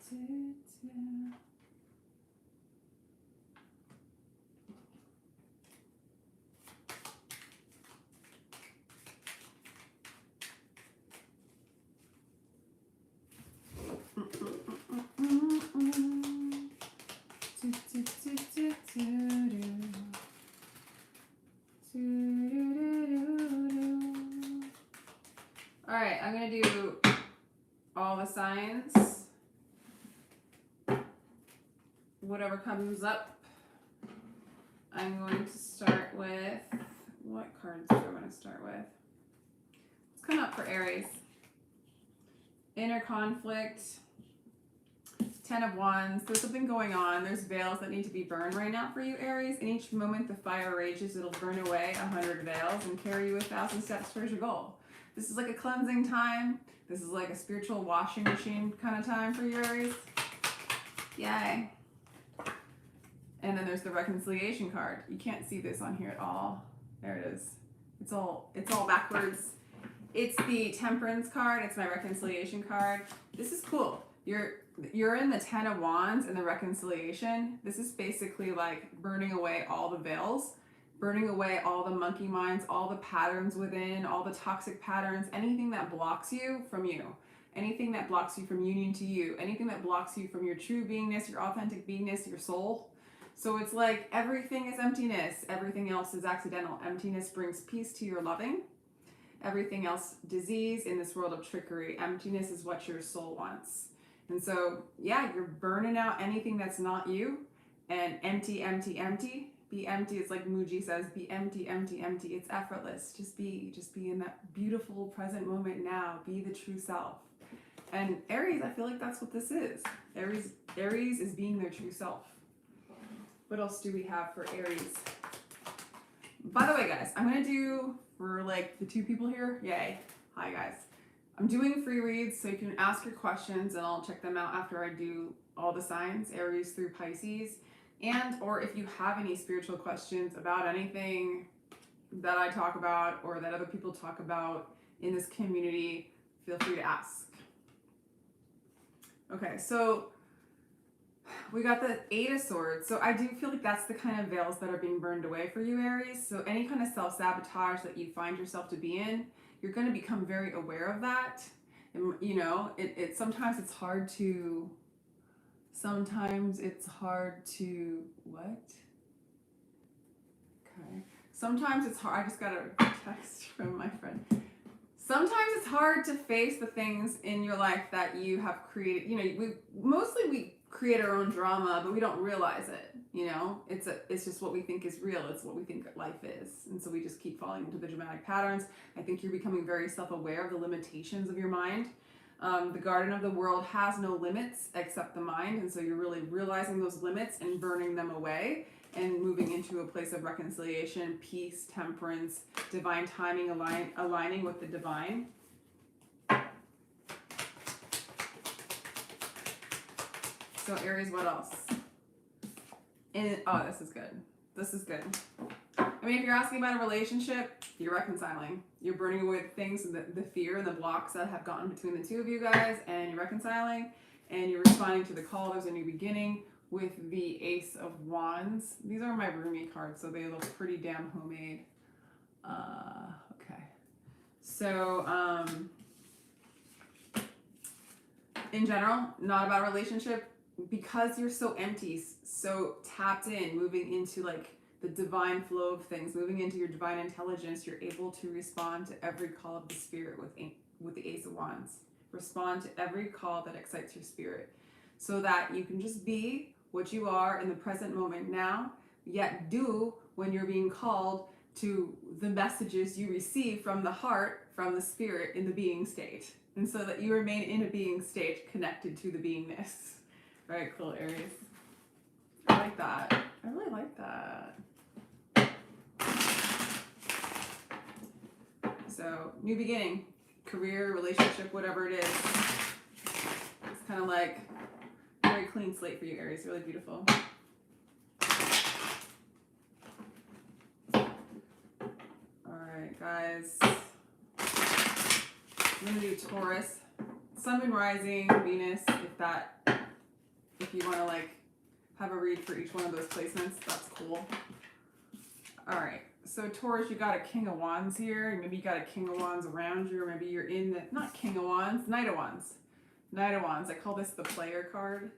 All right, I'm going to do all the signs. Whatever comes up. I'm going to start with, what cards do I want to start with? Let's come up for Aries. Inner conflict. 10 of Wands. There's something going on. There's veils that need to be burned right now for you, Aries. In each moment the fire rages, it'll burn away 100 veils and carry you 1,000 steps towards your goal. This is like a cleansing time. This is like a spiritual washing machine kind of time for you, Aries. Yay. And then there's the reconciliation card. You can't see this on here at all. There it is. It's all backwards. It's the Temperance card. It's my reconciliation card. This is cool. You're in the 10 of Wands and the reconciliation. This is basically like burning away all the veils, burning away all the monkey minds, all the patterns within, all the toxic patterns, anything that blocks you from you, anything that blocks you from union to you, anything that blocks you from your true beingness, your authentic beingness, your soul. So it's like everything is emptiness. Everything else is accidental. Emptiness brings peace to your loving. Everything else, disease in this world of trickery. Emptiness is what your soul wants. And so, yeah, you're burning out anything that's not you, and empty, empty, empty. Be empty. It's like Muji says, be empty, empty, empty. It's effortless. Just be in that beautiful present moment now. Be the true self. And Aries, I feel like that's what this is. Aries is being their true self. What else do we have for Aries? By the way, guys, I'm going to do, for like the 2 people here, yay. Hi, guys. I'm doing free reads, so you can ask your questions and I'll check them out after I do all the signs, Aries through Pisces. And, or if you have any spiritual questions about anything that I talk about or that other people talk about in this community, feel free to ask. Okay, so we got the 8 of Swords. So I do feel like that's the kind of veils that are being burned away for you, Aries. So any kind of self-sabotage that you find yourself to be in, you're going to become very aware of that. And, you know, sometimes it's hard to, what? Okay. Sometimes it's hard, I just got a text from my friend. Sometimes it's hard to face the things in your life that you have created. You know, we create our own drama, but we don't realize it. You know, it's just what we think is real. It's what we think life is. And so we just keep falling into the dramatic patterns. I think you're becoming very self-aware of the limitations of your mind. The garden of the world has no limits except the mind. And so you're really realizing those limits and burning them away and moving into a place of reconciliation, peace, temperance, divine timing, aligning with the divine. So Aries, what else? Oh, this is good. This is good. I mean, if you're asking about a relationship, you're reconciling. You're burning away the things, the fear and the blocks that have gotten between the 2 of you guys, and you're reconciling, and you're responding to the call. There's a new beginning with the Ace of Wands. These are my roomie cards, so they look pretty damn homemade. Okay. So, in general, not about a relationship. Because you're so empty, so tapped in, moving into like the divine flow of things, moving into your divine intelligence, you're able to respond to every call of the spirit with the Ace of Wands. Respond to every call that excites your spirit, so that you can just be what you are in the present moment now, yet do when you're being called to the messages you receive from the heart, from the spirit in the being state. And so that you remain in a being state connected to the beingness. Very cool, Aries. I like that. I really like that. So, new beginning, career, relationship, whatever it is. It's kind of like a very clean slate for you, Aries. Really beautiful. All right, guys. I'm going to do Taurus. Sun and rising, Venus, if that if you want to like have a read for each one of those placements, that's cool. All right, so Taurus, you got a King of Wands here. Maybe you got a King of Wands around you, or maybe you're in the, not King of Wands, Knight of Wands. Knight of Wands, I call this the player card.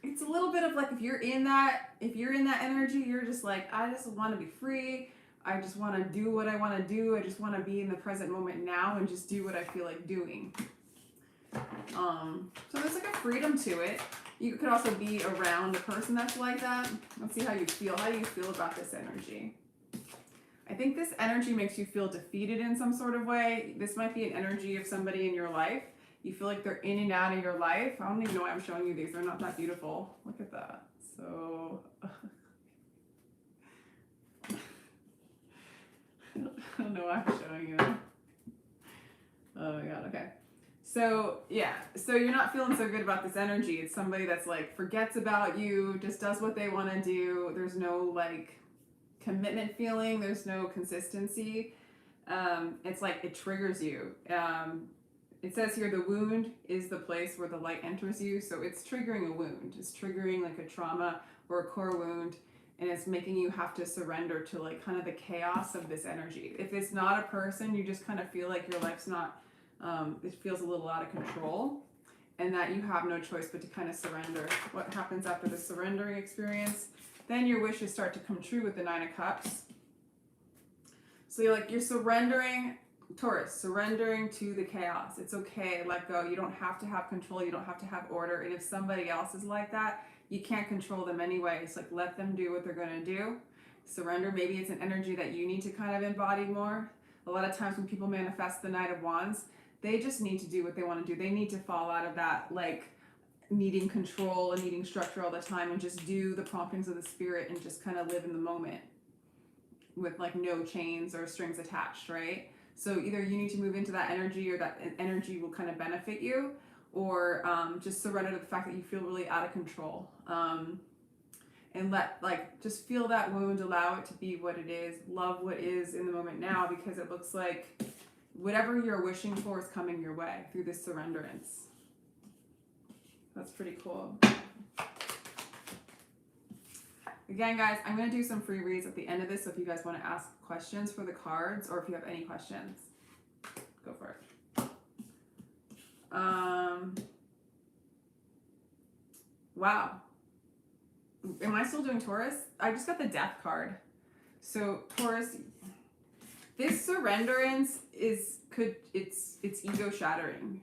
It's a little bit of like, if you're in that energy, you're just like, I just want to be free. I just want to do what I want to do. I just want to be in the present moment now and just do what I feel like doing. So there's like a freedom to it. You could also be around a person that's like that. Let's see how you feel. How do you feel about this energy? I think this energy makes you feel defeated in some sort of way. This might be an energy of somebody in your life. You feel like they're in and out of your life. I don't even know why I'm showing you these. They're not that beautiful. Look at that. So, I don't know why I'm showing you them. Oh my God, okay. So, yeah. So you're not feeling so good about this energy. It's somebody that's like forgets about you, just does what they want to do. There's no like commitment feeling. There's no consistency. It's like it triggers you. It says here the wound is the place where the light enters you. So it's triggering a wound. It's triggering like a trauma or a core wound. And it's making you have to surrender to like kind of the chaos of this energy. If it's not a person, you just kind of feel like your life's not, it feels a little out of control. And that you have no choice but to kind of surrender. What happens after the surrendering experience? Then your wishes start to come true with the Nine of Cups. So you're surrendering, Taurus, surrendering to the chaos. It's okay, let go. You don't have to have control. You don't have to have order. And if somebody else is like that, you can't control them anyway. It's like, let them do what they're going to do. Surrender. Maybe it's an energy that you need to kind of embody more. A lot of times when people manifest the Knight of Wands, they just need to do what they want to do. They need to fall out of that, like, needing control and needing structure all the time and just do the promptings of the spirit and just kind of live in the moment with like no chains or strings attached, right? So either you need to move into that energy or that energy will kind of benefit you, or just surrender to the fact that you feel really out of control. And just feel that wound, allow it to be what it is, love what is in the moment now, because it looks like whatever you're wishing for is coming your way through this surrenderance. That's pretty cool. Again, guys, I'm going to do some free reads at the end of this, so if you guys want to ask questions for the cards, or if you have any questions, go for it. Wow. Am I still doing Taurus? I just got the Death card. So Taurus, this surrenderance it's ego shattering.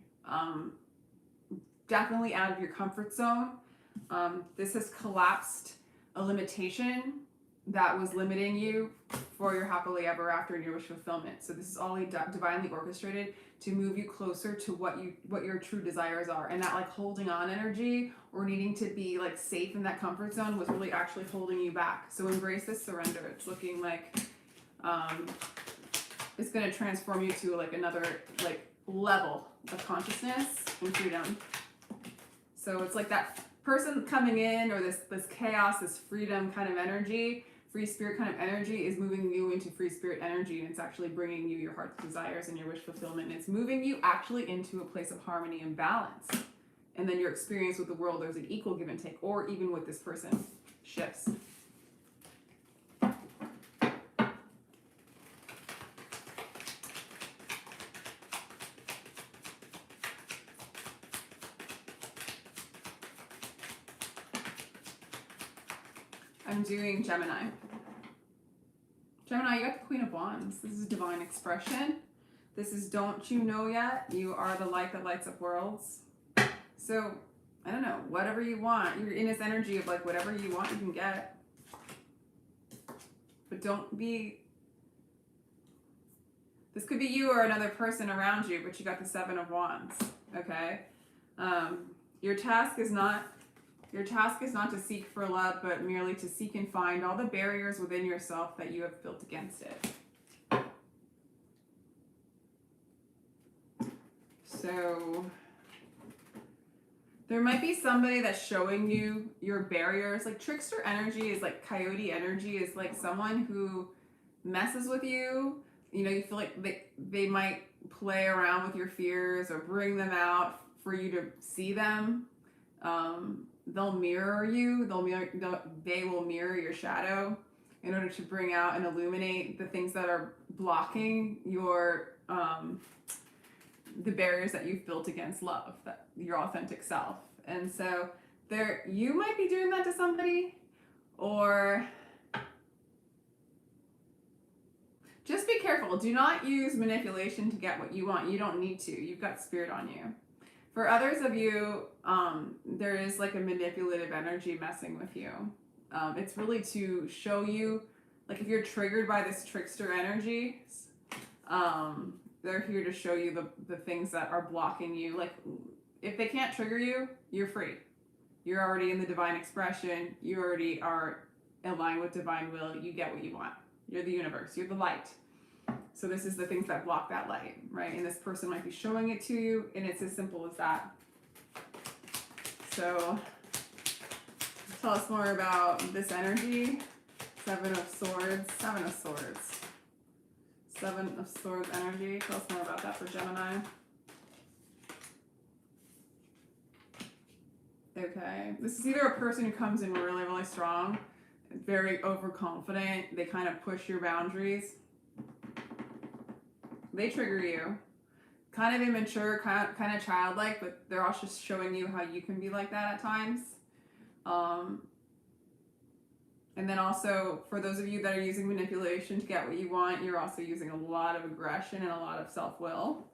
Definitely out of your comfort zone. This has collapsed a limitation that was limiting you for your happily ever after and your wish fulfillment. So this is all divinely orchestrated to move you closer to what your true desires are. And that like holding on energy or needing to be like safe in that comfort zone was really actually holding you back. So embrace this surrender. It's looking like it's going to transform you to like another like level of consciousness and freedom. So it's like that person coming in, or this chaos, this freedom kind of energy, free spirit kind of energy is moving you into free spirit energy, and it's actually bringing you your heart's desires and your wish fulfillment, and it's moving you actually into a place of harmony and balance. And then your experience with the world, there's an equal give and take, or even with this person, shifts. I'm doing Gemini. Gemini, you got the Queen of Wands. This is divine expression. This is don't you know yet? You are the light that lights up worlds. So, I don't know, whatever you want. You're in this energy of like whatever you want you can get. But don't be... This could be you or another person around you, but you got the Seven of Wands, okay? Your task is not to seek for love, but merely to seek and find all the barriers within yourself that you have built against it. So there might be somebody that's showing you your barriers. Like trickster energy is like coyote energy, is like someone who messes with you. You know, you feel like they might play around with your fears or bring them out for you to see them. They'll mirror you. They will mirror your shadow in order to bring out and illuminate the things that are blocking your the barriers that you've built against love, that your authentic self. And so you might be doing that to somebody, or just be careful. Do not use manipulation to get what you want. You don't need to. You've got spirit on you. For others of you, there is like a manipulative energy messing with you. It's really to show you, like if you're triggered by this trickster energy, they're here to show you the things that are blocking you. Like if they can't trigger you, you're free. You're already in the divine expression. You already are aligned with divine will. You get what you want. You're the universe. You're the light. So this is the things that block that light, right? And this person might be showing it to you, and it's as simple as that. So tell us more about this energy. Seven of Swords energy. Tell us more about that for Gemini. Okay, this is either a person who comes in really, really strong, very overconfident. They kind of push your boundaries. They trigger you. Kind of immature, kind of childlike, but they're also just showing you how you can be like that at times. And then also, for those of you that are using manipulation to get what you want, you're also using a lot of aggression and a lot of self-will.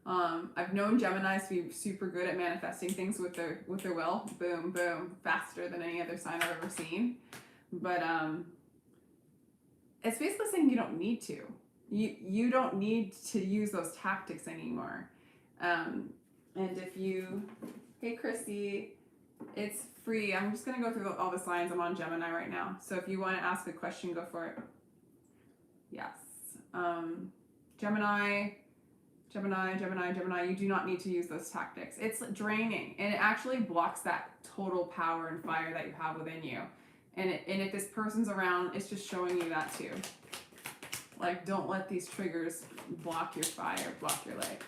I've known Geminis to be super good at manifesting things with their will. Boom, boom, faster than any other sign I've ever seen. But it's basically saying you don't need to. You don't need to use those tactics anymore. And if you, hey Christy, it's free. I'm just going to go through all the signs. I'm on Gemini right now. So if you want to ask a question, go for it. Yes. Gemini, you do not need to use those tactics. It's draining, and it actually blocks that total power and fire that you have within you. And if this person's around, it's just showing you that too. Like, don't let these triggers block your fire, block your light.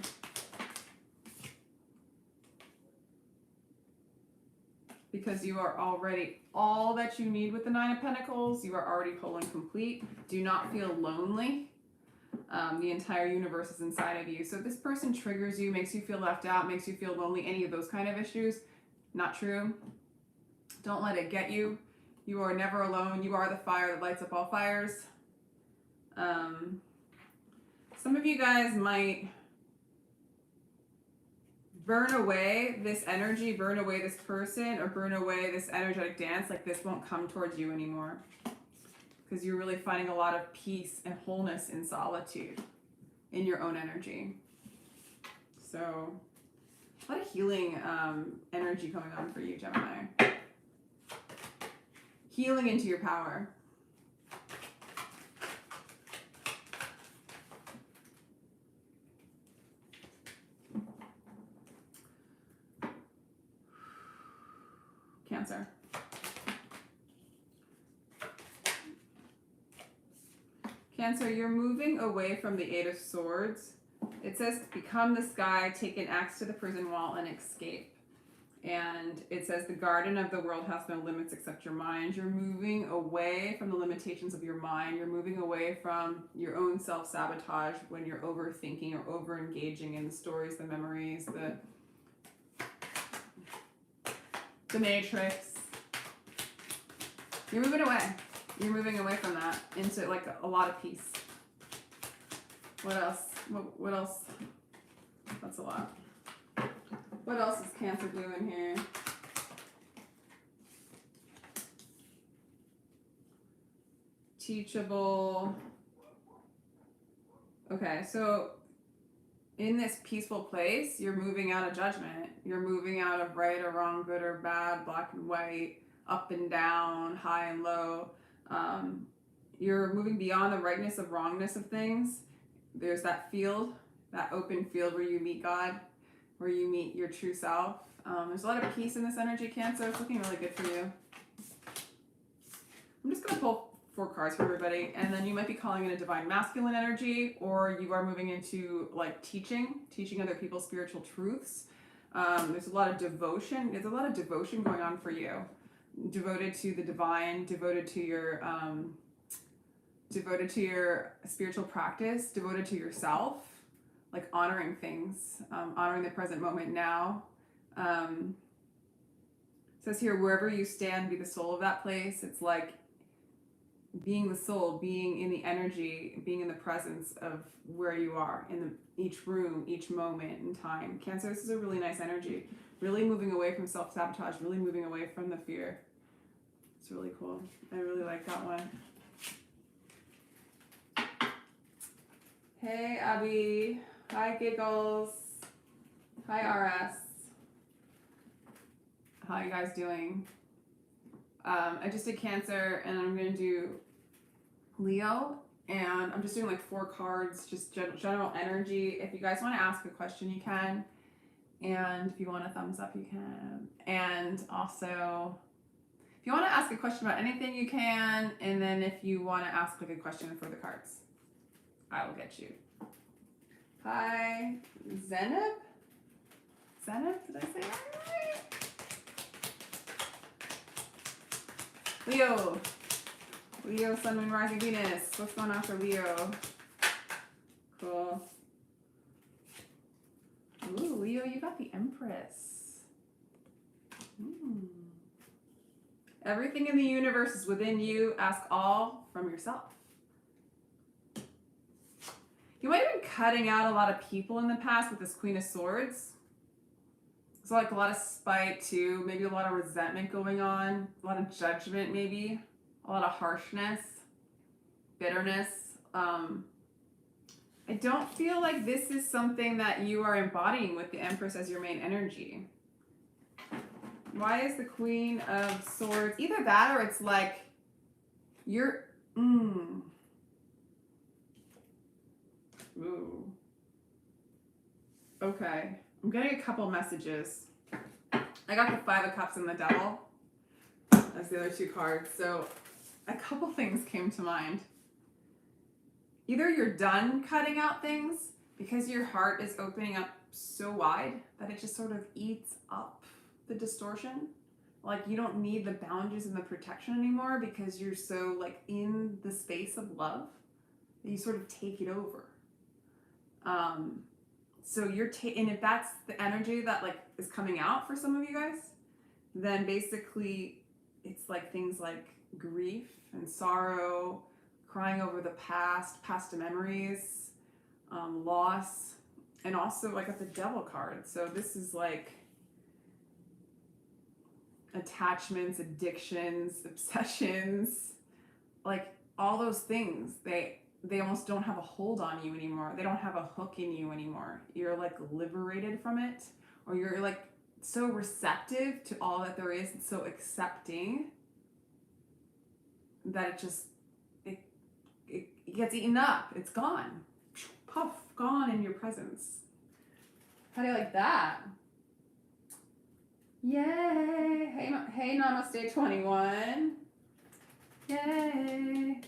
Because you are already all that you need with the Nine of Pentacles. You are already whole and complete. Do not feel lonely. The entire universe is inside of you. So if this person triggers you, makes you feel left out, makes you feel lonely, any of those kind of issues, not true. Don't let it get you. You are never alone. You are the fire that lights up all fires. Some of you guys might burn away this energy, burn away this person, or burn away this energetic dance. Like this won't come towards you anymore. Because you're really finding a lot of peace and wholeness in solitude in your own energy. So a lot of healing energy coming on for you, Gemini. Healing into your power. Cancer. Cancer, you're moving away from the Eight of Swords. It says, become the sky, take an axe to the prison wall, and escape. And it says, the garden of the world has no limits except your mind. You're moving away from the limitations of your mind. You're moving away from your own self-sabotage when you're overthinking or over-engaging in the stories, the memories, the matrix. You're moving away. You're moving away from that into like a lot of peace. What else? What else? That's a lot. What else is Cancer doing here? Teachable. Okay, so in this peaceful place, you're moving out of judgment. You're moving out of right or wrong, good or bad, black and white, up and down, high and low. You're moving beyond the rightness of wrongness of things. There's that field, that open field where you meet God, where you meet your true self. There's a lot of peace in this energy, Cancer. It's looking really good for you. I'm just going to pull 4 cards for everybody, and then you might be calling in a divine masculine energy, or you are moving into like teaching other people spiritual truths. There's a lot of devotion. There's a lot of devotion going on for you. Devoted to the divine, devoted to your spiritual practice, devoted to yourself, like honoring things, honoring the present moment now. It says here, wherever you stand, be the soul of that place. It's like being the soul, being in the energy, being in the presence of where you are in each room, each moment in time. Cancer, this is a really nice energy. Really moving away from self-sabotage, really moving away from the fear. It's really cool. I really like that one. Hey, Abby. Hi, Giggles. Hi, RS. How you guys doing? I just did Cancer, and I'm going to do Leo, and I'm just doing like 4 cards, just general energy. If you guys want to ask a question, you can. And if you want a thumbs up, you can. And also, if you want to ask a question about anything, you can. And then if you want to ask like a question for the cards, I will get you. Hi, Zenib? Zenib, did I say that right? Leo. Leo, Sun, Moon, Rising, Venus. What's going on for Leo? Cool. Ooh, Leo, you got the Empress. Everything in the universe is within you. Ask all from yourself. You might have been cutting out a lot of people in the past with this Queen of Swords. So like a lot of spite too, maybe a lot of resentment going on, a lot of judgment maybe, a lot of harshness, bitterness. I don't feel like this is something that you are embodying with the Empress as your main energy. Why is the Queen of Swords? Either that or it's like you're... Ooh. Okay. I'm getting a couple messages. I got the 5 of Cups and the Devil as the other 2 cards. So a couple things came to mind. Either you're done cutting out things because your heart is opening up so wide that it just sort of eats up the distortion. Like you don't need the boundaries and the protection anymore because you're so like in the space of love that you sort of take it over. So you're and if that's the energy that like is coming out for some of you guys, then basically it's like things like grief and sorrow, crying over the past memories, loss, and also like at the Devil card. So this is like attachments, addictions, obsessions, like all those things. They almost don't have a hold on you anymore. They don't have a hook in you anymore. You're like liberated from it, or you're like so receptive to all that there is and so accepting that it just it gets eaten up. It's gone. Puff, gone in your presence. How do you like that? Yay! Hey, Namaste 21. Yay!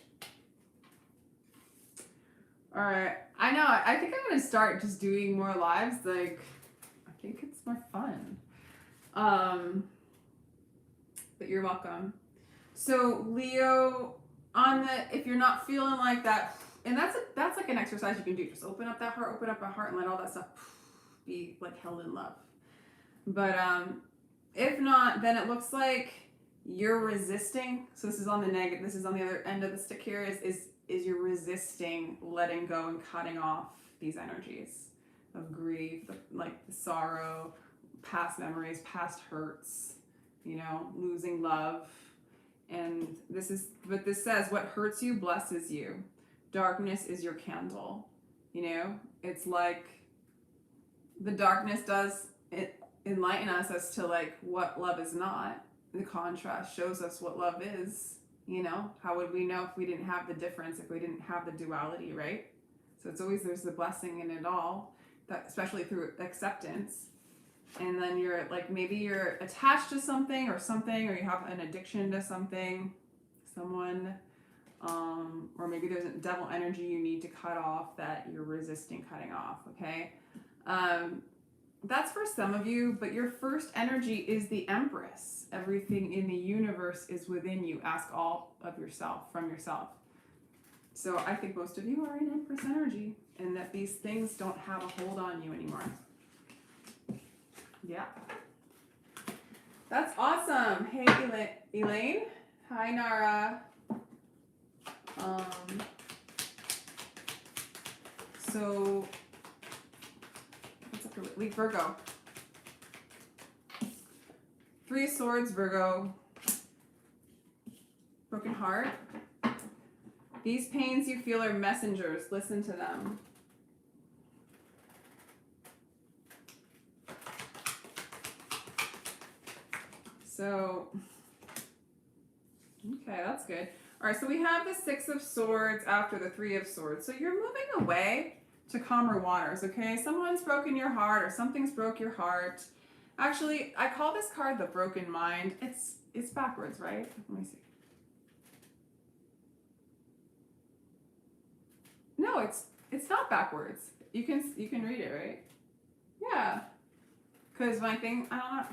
All right. I know. I think I'm gonna start just doing more lives. Like, I think it's more fun. But you're welcome. So Leo, if you're not feeling like that, and that's like an exercise you can do. Just open up that heart, and let all that stuff be like held in love. But if not, then it looks like you're resisting. So this is on the negative. This is on the other end of the stick here. Is you're resisting letting go and cutting off these energies of grief, like the sorrow, past memories, past hurts, losing love. And this says, what hurts you blesses you. Darkness is your candle. It's like the darkness does enlighten us as to like what love is not. The contrast shows us what love is. How would we know if we didn't have the difference, if we didn't have the duality, right? So it's always, there's the blessing in it all, that especially through acceptance. And then you're like, maybe you're attached to something, or you have an addiction to something, someone, or maybe there's a devil energy you need to cut off that you're resisting cutting off, okay? that's for some of you, but your first energy is the Empress. Everything in the universe is within you. Ask all of yourself from yourself. So I think most of you are in Empress energy, and that these things don't have a hold on you anymore. Yeah. That's awesome. Hey, Elaine. Hi, Nara. So, what's up your Virgo? 3 of Swords, Virgo. Broken heart. These pains you feel are messengers. Listen to them. So, okay, that's good. All right, so we have the 6 of Swords after the 3 of Swords. So you're moving away to calmer waters, okay? Someone's broken your heart or something's broke your heart. Actually, I call this card the broken mind. It's backwards, right? Let me see. No, it's not backwards. You can read it, right? Yeah. Because my thing, I don't know.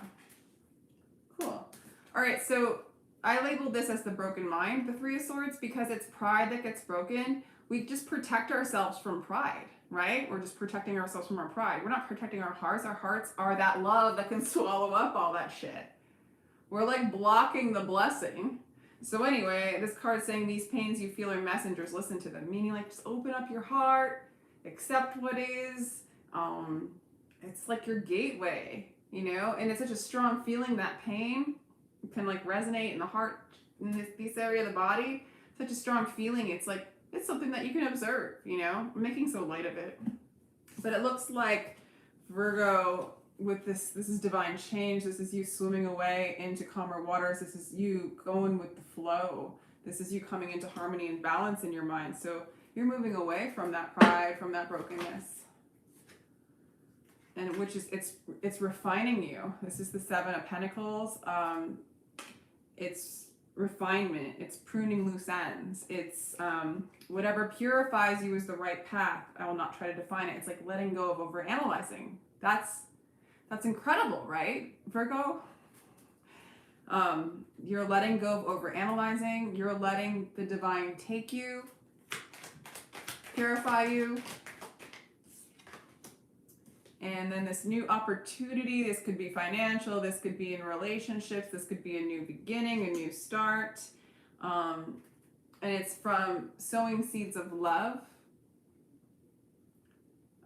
Cool. All right, so I labeled this as the broken mind, the 3 of Swords, because it's pride that gets broken. We just protect ourselves from pride, right? We're just protecting ourselves from our pride. We're not protecting our hearts. Our hearts are that love that can swallow up all that shit. We're like blocking the blessing. So anyway, this card's saying these pains you feel are messengers. Listen to them. Meaning like just open up your heart, accept what is. It's like your gateway, you know? And it's such a strong feeling, that pain can like resonate in the heart, in this area of the body. Such a strong feeling. It's like, it's something that you can observe, you know? I'm making so light of it. But it looks like Virgo with this is divine change. This is you swimming away into calmer waters. This is you going with the flow. This is you coming into harmony and balance in your mind. So you're moving away from that pride, from that brokenness. And which is, it's refining you. This is the 7 of Pentacles. It's refinement. It's pruning loose ends. It's whatever purifies you is the right path. I will not try to define it. It's like letting go of overanalyzing. That's incredible, right, Virgo? You're letting go of overanalyzing. You're letting the divine take you, purify you. And then this new opportunity, this could be financial, this could be in relationships, this could be a new beginning, a new start. And it's from sowing seeds of love.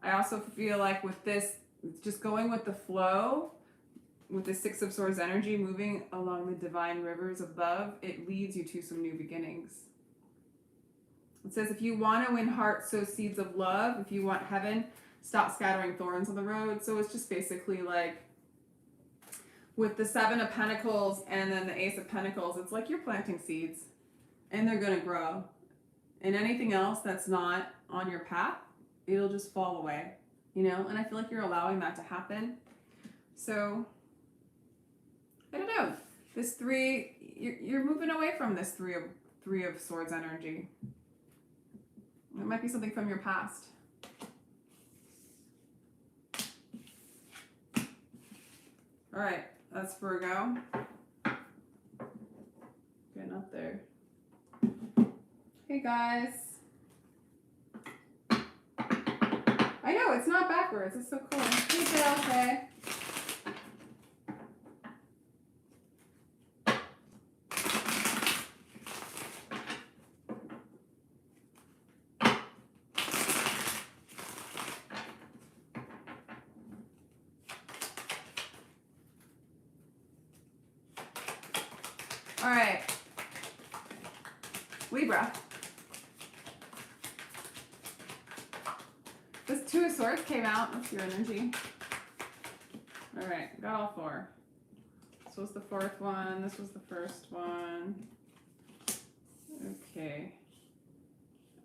I also feel like with this, just going with the flow, with the 6 of Swords energy, moving along the divine rivers of love, it leads you to some new beginnings. It says, if you want to win hearts, sow seeds of love. If you want heaven, stop scattering thorns on the road. So it's just basically like with the 7 of Pentacles and then the Ace of Pentacles, it's like you're planting seeds and they're going to grow. And anything else that's not on your path, it'll just fall away, you know? And I feel like you're allowing that to happen. So, I don't know. This 3, you're moving away from this 3 of Swords energy. It might be something from your past. All right, that's Virgo. Getting up there. Hey guys. I know, it's not backwards. It's so cool. Hey Jill, hey. All right, Libra. This 2 of Swords came out. That's your energy. All right, got all 4. This was the 4th one. This was the 1st one. Okay.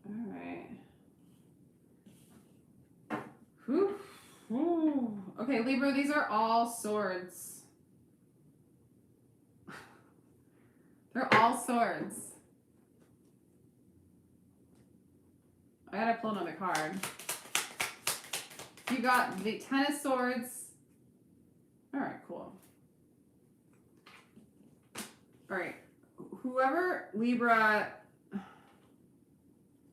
All right. Whew. Ooh. Okay, Libra, these are all swords. They're all swords. I gotta pull another card. You got the 10 of Swords All right, cool. All right, whoever, Libra,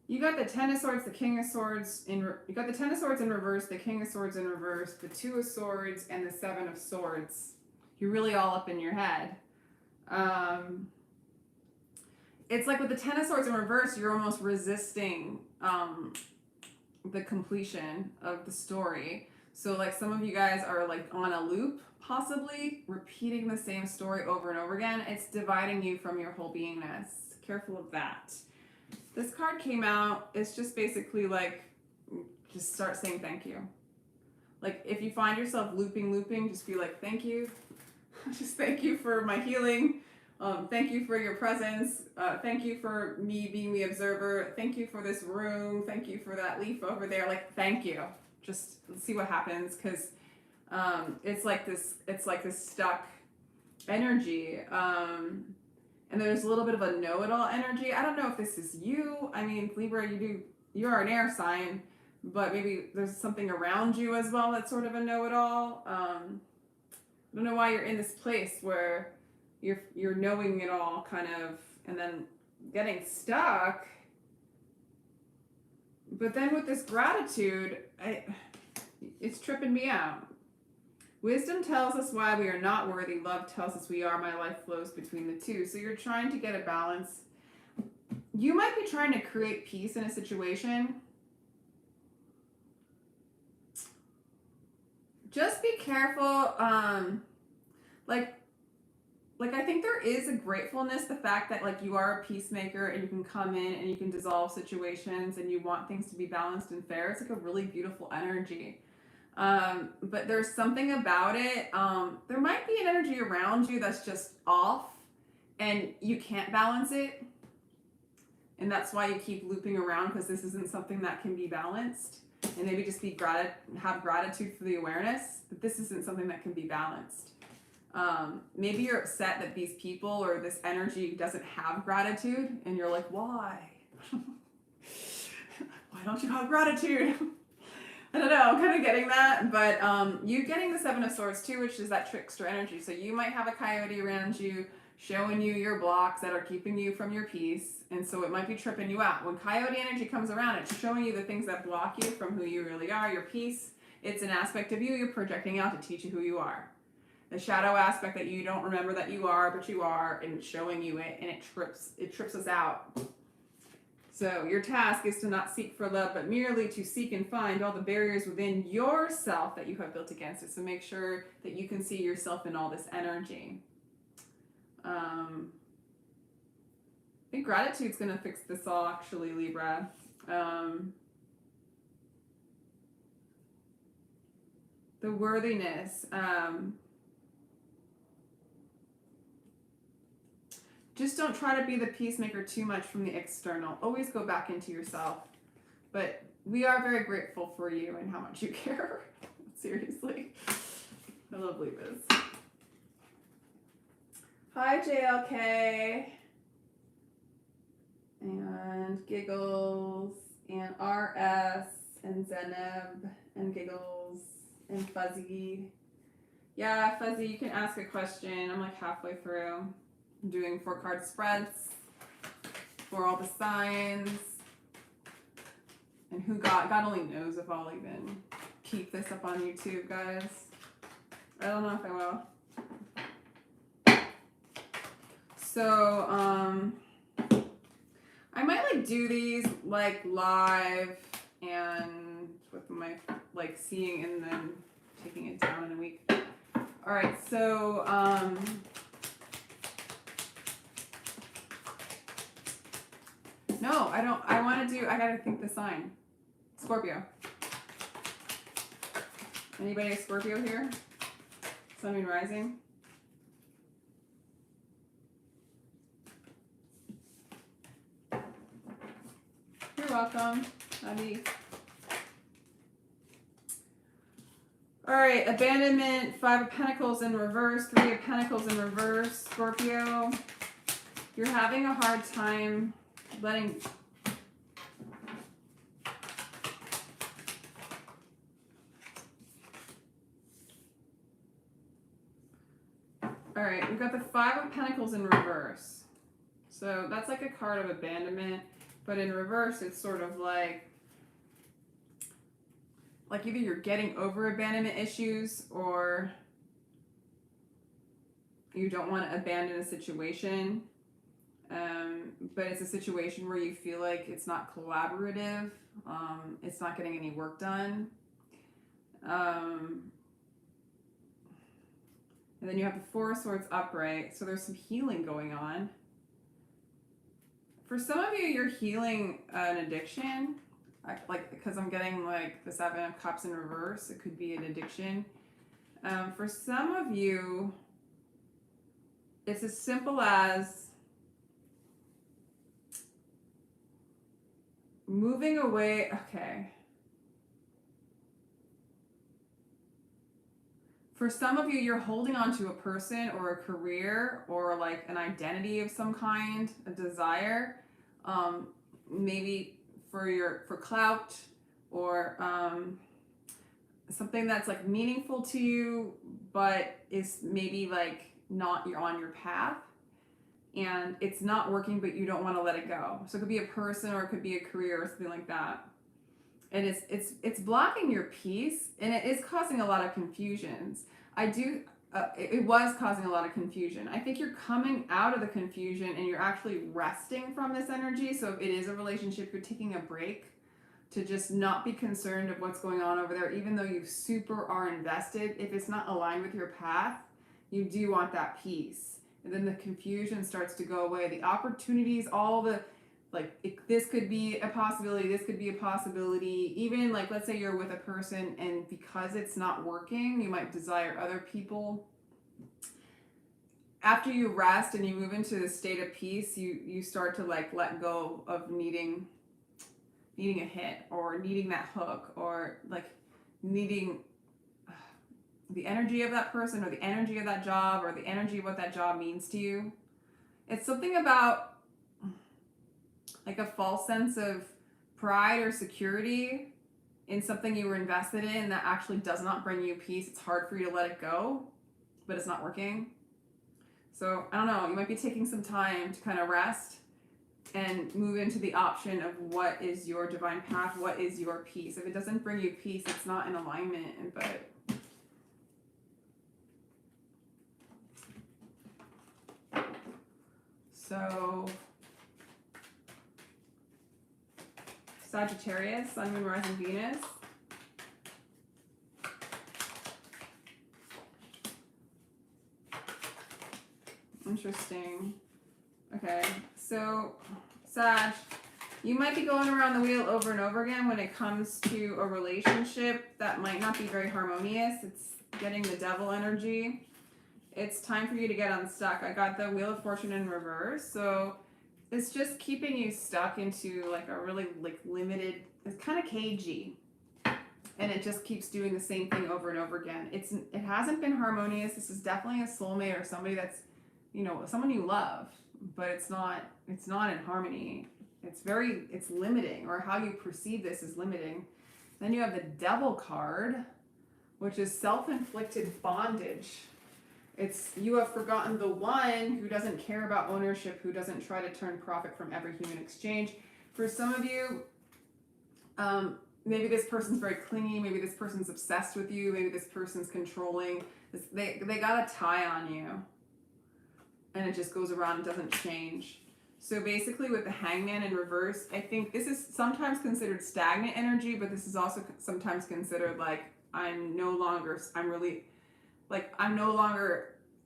you got the Ten of Swords, the King of Swords you got the Ten of Swords in reverse, the King of Swords in reverse, the Two of Swords, and the Seven of Swords. You're really all up in your head. It's like with the Ten of Swords in reverse, you're almost resisting the completion of the story. So like some of you guys are like on a loop, possibly repeating the same story over and over again. It's dividing you from your whole beingness. Careful of that. This card came out, it's just basically like, just start saying thank you. Like if you find yourself looping, just be like, thank you. Just thank you for my healing. Thank you for your presence. Thank you for me being the observer. Thank you for this room. Thank you for that leaf over there. Like, thank you. Just see what happens, because it's like this stuck energy. And there's a little bit of a know-it-all energy. I don't know if this is you. I mean, Libra, you are an air sign, but maybe there's something around you as well that's sort of a know-it-all. I don't know why you're in this place where you're knowing it all kind of, and then getting stuck. But then with this gratitude, it's tripping me out. Wisdom tells us why we are not worthy. Love tells us we are. My life flows between the two. So you're trying to get a balance. You might be trying to create peace in a situation. Just be careful. Like I think there is a gratefulness, the fact that like you are a peacemaker and you can come in and you can dissolve situations and you want things to be balanced and fair. It's like a really beautiful energy. But there's something about it. There might be an energy around you that's just off and you can't balance it. And that's why you keep looping around, because this isn't something that can be balanced. And maybe just have gratitude for the awareness that this isn't something that can be balanced. Maybe you're upset that these people or this energy doesn't have gratitude, and you're like, why? Why don't you have gratitude? I don't know, I'm kind of getting that, but you're getting the Seven of Swords too, which is that trickster energy. So you might have a coyote around you showing you your blocks that are keeping you from your peace, and so it might be tripping you out. When coyote energy comes around, it's showing you the things that block you from who you really are, your peace. It's an aspect of you you're projecting out to teach you who you are. The shadow aspect that you don't remember that you are, but you are, and it's showing you it, and it trips us out. So your task is to not seek for love, but merely to seek and find all the barriers within yourself that you have built against it. So make sure that you can see yourself in all this energy. I think gratitude's going to fix this all, actually, Libra. The worthiness. Just don't try to be the peacemaker too much from the external. Always go back into yourself. But we are very grateful for you and how much you care. Seriously. I love Libras. Hi, JLK. And Giggles. And RS. And Zeneb. And Giggles. And Fuzzy. Yeah, Fuzzy, you can ask a question. I'm like halfway through. I'm doing 4-card spreads for all the signs. And who God only knows if I'll even keep this up on YouTube, guys. I don't know if I will. So, I might like do these like live and with my like seeing and then taking it down in a week. All right, so, no, I don't. I want to do. I gotta think the sign. Scorpio. Anybody a Scorpio here? Sun, Moon, Rising. You're welcome, Abby. All right, abandonment. 5 of Pentacles in reverse. 3 of Pentacles in reverse. Scorpio. You're having a hard time letting All right, we've got the Five of Pentacles in reverse. So that's like a card of abandonment, but in reverse, it's sort of like either you're getting over abandonment issues or you don't want to abandon a situation. But it's a situation where you feel like it's not collaborative. It's not getting any work done. And then you have the Four of Swords upright. So there's some healing going on. For some of you, you're healing an addiction. Because I'm getting like the Seven of Cups in reverse. It could be an addiction. For some of you, it's as simple as moving away. Okay. For some of you, you're holding on to a person or a career or like an identity of some kind, a desire, maybe for clout or something that's like meaningful to you, but is maybe like not you're on your path and it's not working, but you don't want to let it go. So it could be a person or it could be a career or something like that. And it's blocking your peace, and it is causing a lot of confusions. It was causing a lot of confusion. I think you're coming out of the confusion and you're actually resting from this energy. So if it is a relationship, you're taking a break to just not be concerned of what's going on over there, even though you super are invested. If it's not aligned with your path, you do want that peace. And then the confusion starts to go away. The opportunities, all the this could be a possibility, this could be a possibility. Even like, let's say you're with a person and because it's not working, you might desire other people. After you rest and you move into the state of peace, you start to like let go of needing a hit or needing that hook or like needing the energy of that person or the energy of that job or the energy of what that job means to you. It's something about like a false sense of pride or security in something you were invested in that actually does not bring you peace. It's hard for you to let it go, but it's not working. So I don't know, you might be taking some time to kind of rest and move into the option of what is your divine path, what is your peace. If it doesn't bring you peace, it's not in alignment, but so Sagittarius, Sun, Moon, Rising, Venus. Interesting. Okay, so Sag, you might be going around the wheel over and over again when it comes to a relationship that might not be very harmonious. It's getting the devil energy. It's time for you to get unstuck. I got the Wheel of Fortune in reverse, so it's just keeping you stuck into like a really like limited, it's kind of cagey. And it just keeps doing the same thing over and over again. It hasn't been harmonious. This is definitely a soulmate or somebody that's, you know, someone you love, but it's not in harmony. It's limiting, or how you perceive this is limiting. Then you have the Devil card, which is self-inflicted bondage. It's you have forgotten the one who doesn't care about ownership, who doesn't try to turn profit from every human exchange. For some of you, maybe this person's very clingy, maybe this person's obsessed with you, maybe this person's controlling. They got a tie on you, and it just goes around and doesn't change. So basically with the Hangman in reverse, I think this is sometimes considered stagnant energy, but this is also sometimes considered like I'm no longer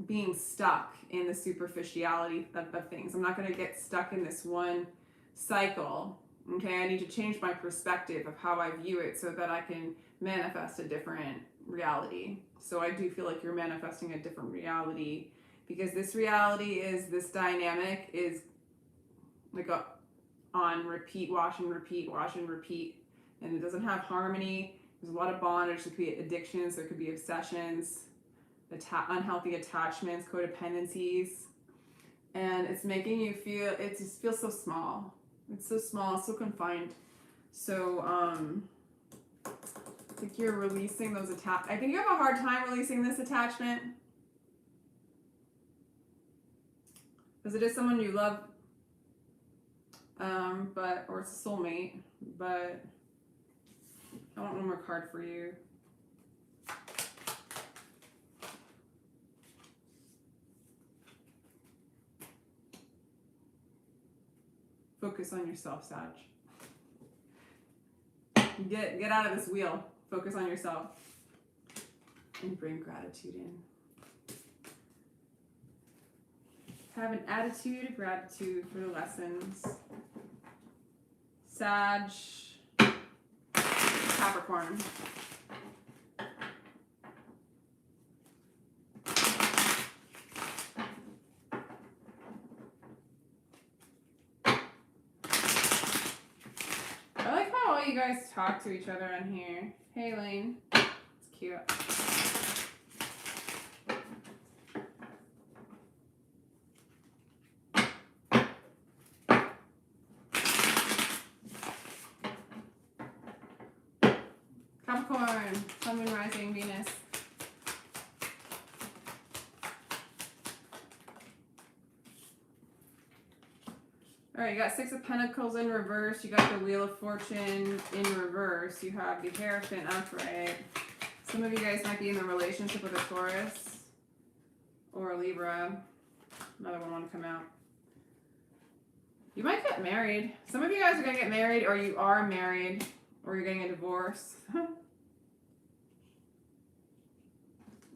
being stuck in the superficiality of things. I'm not going to get stuck in this one cycle. Okay, I need to change my perspective of how I view it so that I can manifest a different reality. So I do feel like you're manifesting a different reality, because this reality is, this dynamic is like on repeat, wash and repeat, wash and repeat, and it doesn't have harmony. There's a lot of bondage. There could be addictions, there could be obsessions, unhealthy attachments, codependencies, and it's making you feel, it just feels so small. It's so small, so confined. So I think you're releasing those I think you have a hard time releasing this attachment. Because it is someone you love, or it's a soulmate, but I want one more card for you. Focus on yourself, Sag. Get out of this wheel. Focus on yourself. And bring gratitude in. Have an attitude of gratitude for the lessons. Sag, Capricorn. I like how all you guys talk to each other on here. Hey, Lane. It's cute. Capricorn, Sun, Moon, Rising, Venus. All right, you got Six of Pentacles in reverse. You got the Wheel of Fortune in reverse. You have the Hierophant upright. Some of you guys might be in a relationship with a Taurus or a Libra. Another one want to come out. You might get married. Some of you guys are going to get married, or you are married, or you're getting a divorce.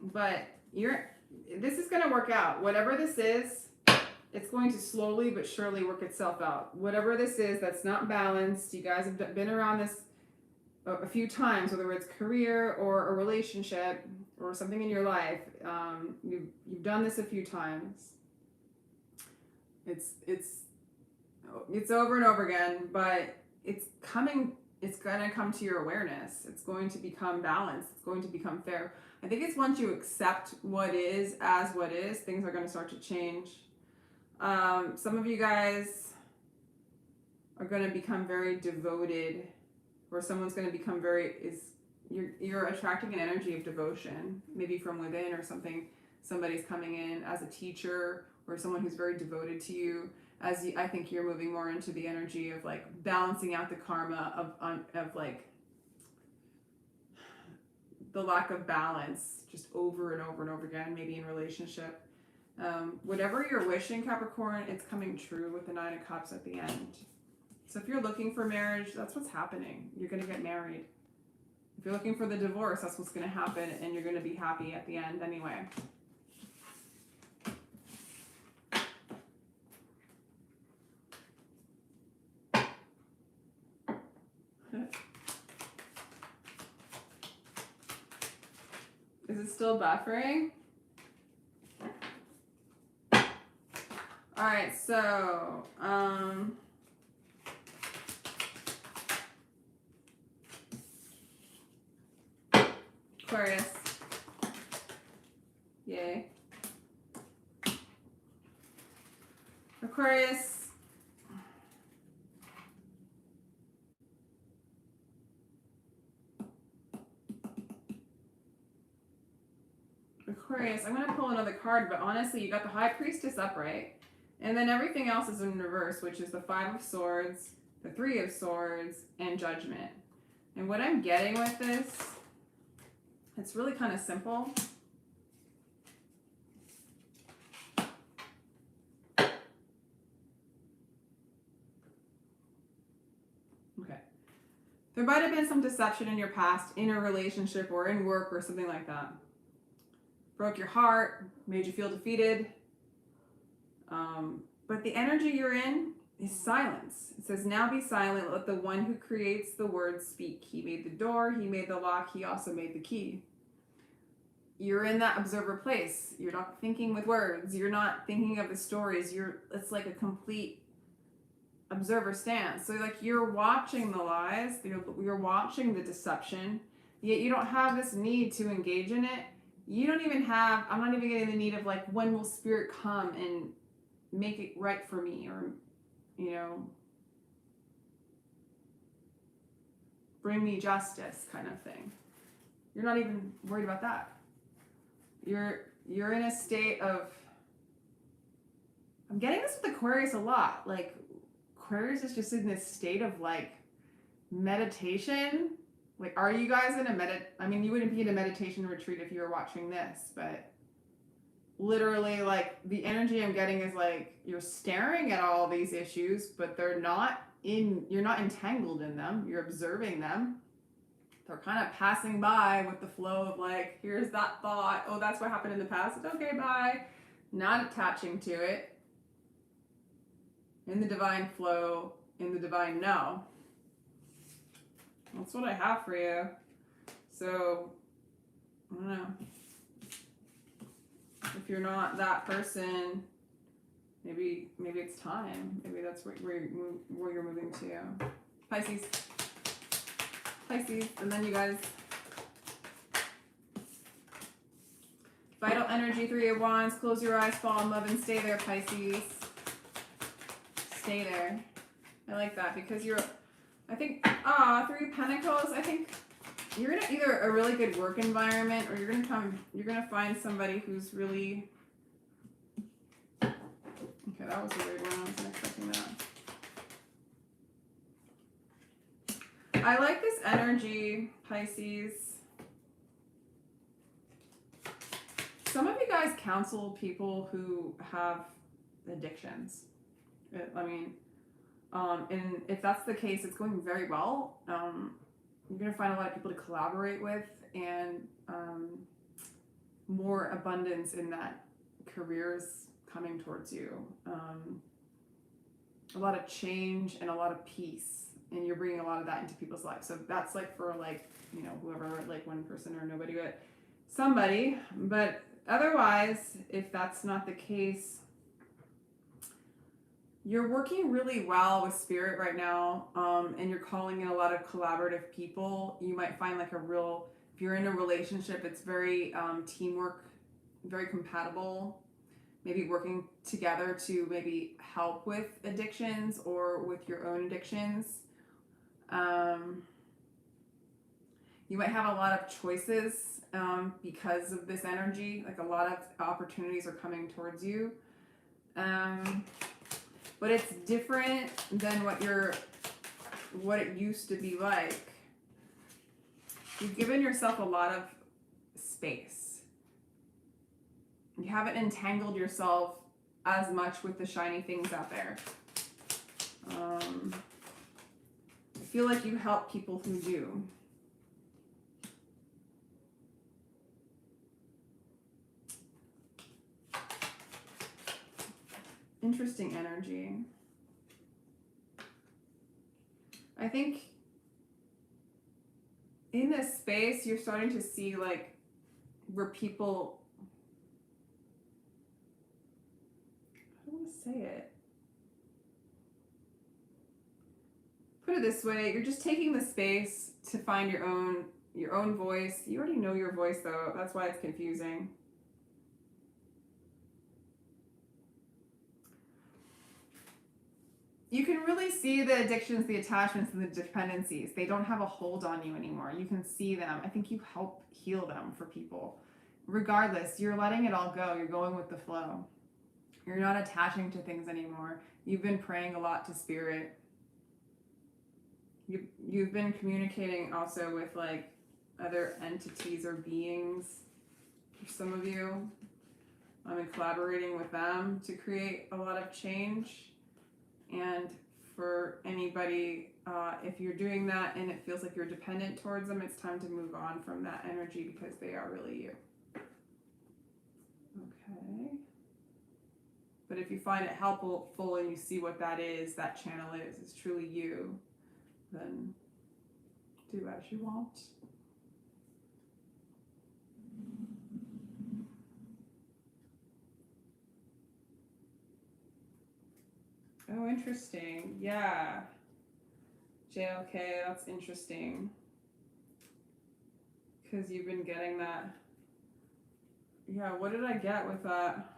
But this is going to work out. Whatever this is, it's going to slowly but surely work itself out. Whatever this is that's not balanced, you guys have been around this a few times, whether it's career or a relationship or something in your life. You've done this a few times. It's over and over again, but it's coming. It's going to come to your awareness. It's going to become balanced. It's going to become fair. I think it's once you accept what is as what is, things are going to start to change. Some of you guys are going to become very devoted, or someone's going to become you're attracting an energy of devotion, maybe from within or something. Somebody's coming in as a teacher or someone who's very devoted to you. I think you're moving more into the energy of like balancing out the karma of like the lack of balance just over and over and over again, maybe in relationship. Whatever you're wishing, Capricorn, it's coming true with the Nine of Cups at the end. So if you're looking for marriage, that's what's happening. You're going to get married. If you're looking for the divorce, that's what's going to happen, and you're going to be happy at the end anyway. Is it still buffering? All right, so Aquarius. Yay. Aquarius. Aquarius, I'm going to pull another card, but honestly, you got the High Priestess upright, and then everything else is in reverse, which is the Five of Swords, the Three of Swords, and Judgment. And what I'm getting with this, it's really kind of simple. Okay. There might have been some deception in your past, in a relationship or in work or something like that. Broke your heart, made you feel defeated. But the energy you're in is silence. It says, now be silent, let the one who creates the word speak. He made the door, he made the lock, he also made the key. You're in that observer place. You're not thinking with words. You're not thinking of the stories. It's like a complete observer stance. So like you're watching the lies, you're watching the deception, yet you don't have this need to engage in it. You don't even have, I'm not even getting the need of like, when will spirit come and make it right for me, or, you know, bring me justice kind of thing. You're not even worried about that. You're in a state of I'm getting this with Aquarius a lot. Like, Aquarius is just in this state of like meditation. Like, are you guys in a I mean, you wouldn't be in a meditation retreat if you were watching this, but literally, like, the energy I'm getting is like you're staring at all these issues, but you're not entangled in them. You're observing them. They're kind of passing by with the flow of like, here's that thought. Oh, that's what happened in the past. Okay, bye. Not attaching to it. In the divine flow, in the divine no. That's what I have for you. So, I don't know. If you're not that person, maybe it's time. Maybe that's where you're moving to. Pisces, and then you guys. Vital energy, 3 of Wands. Close your eyes, fall in love, and stay there, Pisces. Stay there. I like that because I think, 3 of Pentacles. I think you're in either a really good work environment or you're gonna find somebody who's really, okay, that was a weird one. I wasn't expecting that. I like this energy, Pisces. Some of you guys counsel people who have addictions. I mean, and if that's the case, it's going very well. You're going to find a lot of people to collaborate with and more abundance in that careers coming towards you. A lot of change and a lot of peace. And you're bringing a lot of that into people's lives. So that's like for like, you know, whoever, like one person or nobody, but somebody. But otherwise, if that's not the case, you're working really well with spirit right now, and you're calling in a lot of collaborative people. You might find like if you're in a relationship, it's very teamwork, very compatible, maybe working together to maybe help with addictions or with your own addictions. You might have a lot of choices because of this energy, like a lot of opportunities are coming towards you. But it's different than what it used to be like. You've given yourself a lot of space. You haven't entangled yourself as much with the shiny things out there. I feel like you help people who do. Interesting energy. I think in this space, you're starting to see like where people, I don't want to say it. Put it this way, you're just taking the space to find your own voice. You already know your voice though. That's why it's confusing. You can really see the addictions, the attachments, and the dependencies. They don't have a hold on you anymore. You can see them. I think you help heal them for people. Regardless, you're letting it all go. You're going with the flow. You're not attaching to things anymore. You've been praying a lot to spirit. You've been communicating also with like other entities or beings. For some of you, and collaborating with them to create a lot of change. And for anybody, if you're doing that and it feels like you're dependent towards them, it's time to move on from that energy because they are really you. Okay. But if you find it helpful and you see what that is, that channel is truly you, then do as you want. Oh, interesting. Yeah. JLK, that's interesting. Because you've been getting that. Yeah, what did I get with that?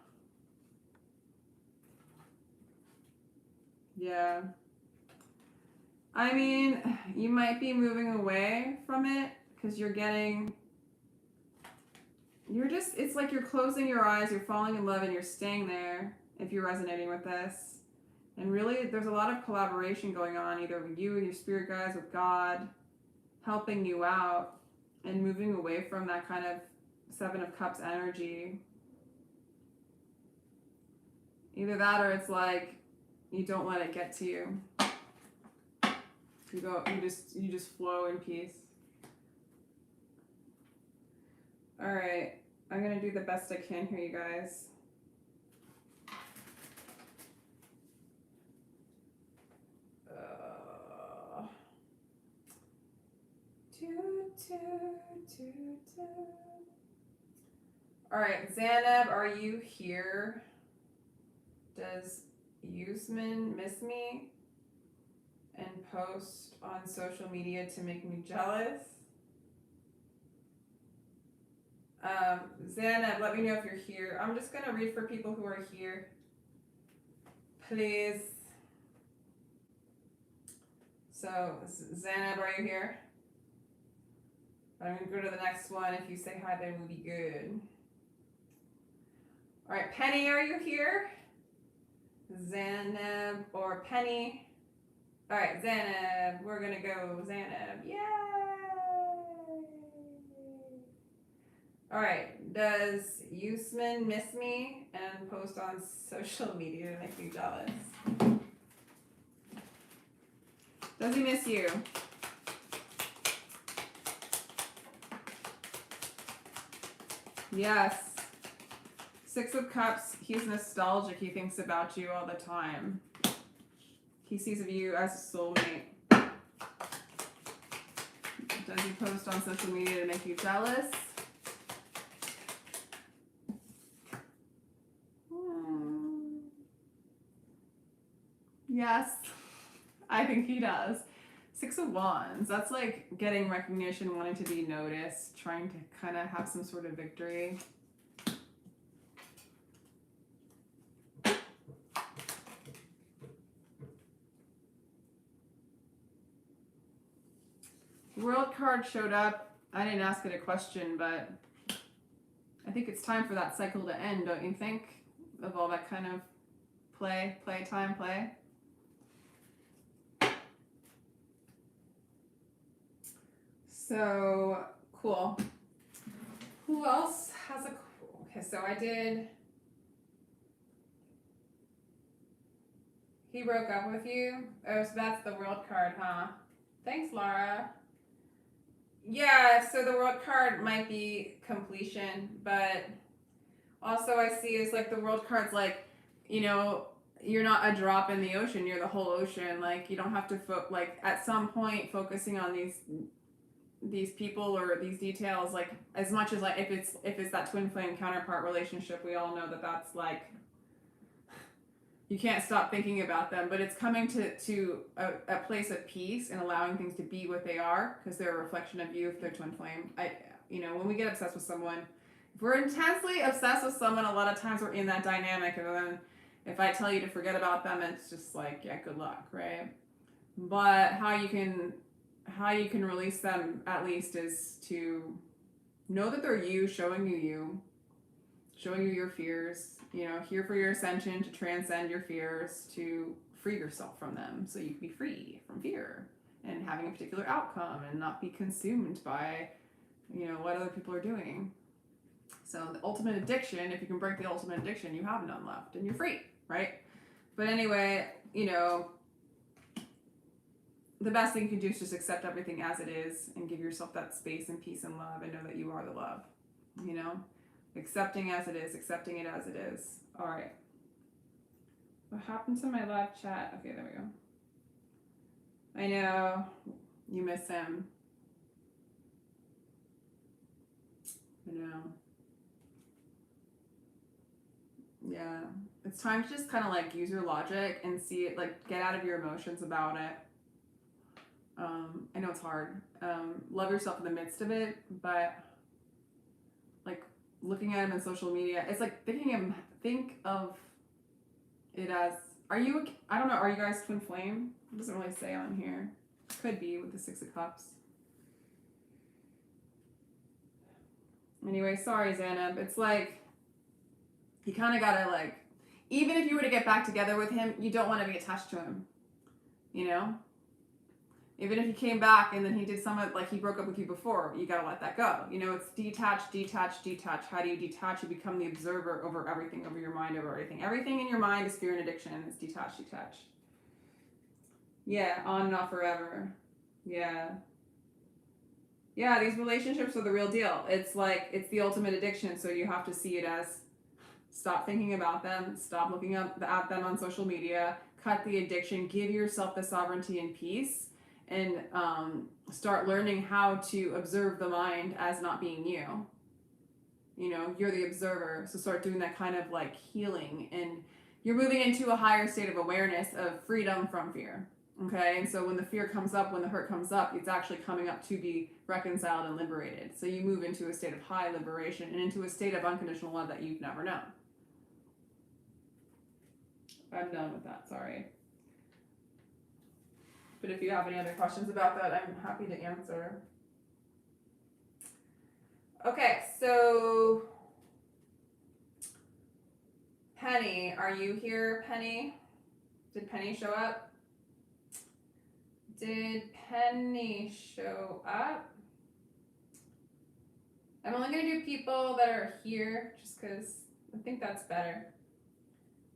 Yeah. I mean, you might be moving away from it because it's like you're closing your eyes, you're falling in love, and you're staying there. if you're resonating with this. And really, there's a lot of collaboration going on, either with you and your spirit guides, with God, helping you out and moving away from that kind of Seven of Cups energy. Either that or it's like you don't let it get to you. You just flow in peace. All right, I'm gonna do the best I can here, you guys. All right, Zanab, are you here? Does Usman miss me and post on social media to make me jealous? Zanab, let me know if you're here. I'm just gonna read for people who are here. Please. So, Zanab, are you here? I'm going to go to the next one. If you say hi, then we'll be good. All right, Penny, are you here? Zanab or Penny? All right, Zanab. We're going to go Zanab. Yay! All right, does Usman miss me and post on social media to make me jealous? Does he miss you? Yes. Six of Cups, he's nostalgic. He thinks about you all the time. He sees of you as a soulmate. Does he post on social media to make you jealous? Yes, I think he does. Six of Wands, that's like getting recognition, wanting to be noticed, trying to kind of have some sort of victory. World card showed up. I didn't ask it a question, but I think it's time for that cycle to end, don't you think? Of all that kind of play. So, cool. Who else has a... Okay, so I did... He broke up with you? Oh, so that's the world card, huh? Thanks, Laura. Yeah, so the world card might be completion, but also I see is like the world card's like, you know, you're not a drop in the ocean, you're the whole ocean. Like, you don't have to, like, at some point, focusing on these people or these details, like, as much as, like, if it's that twin flame counterpart relationship, we all know that that's like, you can't stop thinking about them, but it's coming to a place of peace and allowing things to be what they are, because they're a reflection of you if they're twin flame. When we get obsessed with someone, if we're intensely obsessed with someone, a lot of times we're in that dynamic, and then if I tell you to forget about them, it's just like, yeah, good luck, right? But how you can release them, at least, is to know that they're you, showing you your fears, here for your ascension, to transcend your fears, to free yourself from them so you can be free from fear and having a particular outcome and not be consumed by, what other people are doing. So the ultimate addiction, if you can break the ultimate addiction, you have none left and you're free, right? But anyway, the best thing you can do is just accept everything as it is and give yourself that space and peace and love and know that you are the love, Accepting as it is, accepting it as it is. All right. What happened to my live chat? Okay, there we go. I know you miss him. I know. Yeah. It's time to just kind of like use your logic and see it, like get out of your emotions about it. I know it's hard. Love yourself in the midst of it, but like looking at him in social media, it's like think of it as, I don't know, are you guys twin flame? It doesn't really say on here. Could be with the Six of Cups. Anyway, sorry, Zanab. It's like, you kind of gotta like, even if you were to get back together with him, you don't want to be attached to him, you know? Even if he came back and then he did some of, like he broke up with you before, you gotta let that go. You know, it's detach, detach, detach. How do you detach? You become the observer over everything, over your mind, over everything. Everything in your mind is fear and addiction. It's detach, detach. Yeah, on and off forever. Yeah. Yeah, these relationships are the real deal. It's like, it's the ultimate addiction, so you have to see it as stop thinking about them, stop looking at them on social media, cut the addiction, give yourself the sovereignty and peace, and start learning how to observe the mind as not being you. You know, you're the observer, so start doing that kind of like healing, and you're moving into a higher state of awareness of freedom from fear. Okay, and so when the fear comes up, when the hurt comes up, it's actually coming up to be reconciled and liberated. So you move into a state of high liberation and into a state of unconditional love that you've never known. I'm done with that, sorry. But if you have any other questions about that, I'm happy to answer. Okay, so Penny, are you here, Penny? Did Penny show up? Did Penny show up? I'm only going to do people that are here just because I think that's better.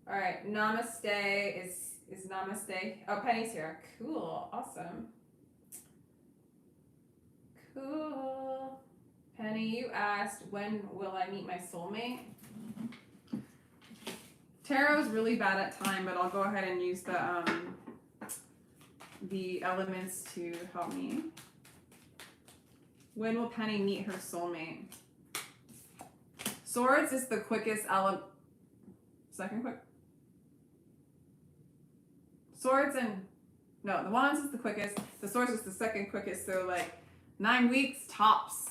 All right, namaste is namaste. Oh, Penny's here. Cool, awesome. Cool. Penny, you asked, when will I meet my soulmate? Tarot's really bad at time, but I'll go ahead and use the elements to help me. When will Penny meet her soulmate? Swords is the quickest element. Second quick. Swords and no, the Wands is the quickest. The Swords is the second quickest. So like 9 weeks tops.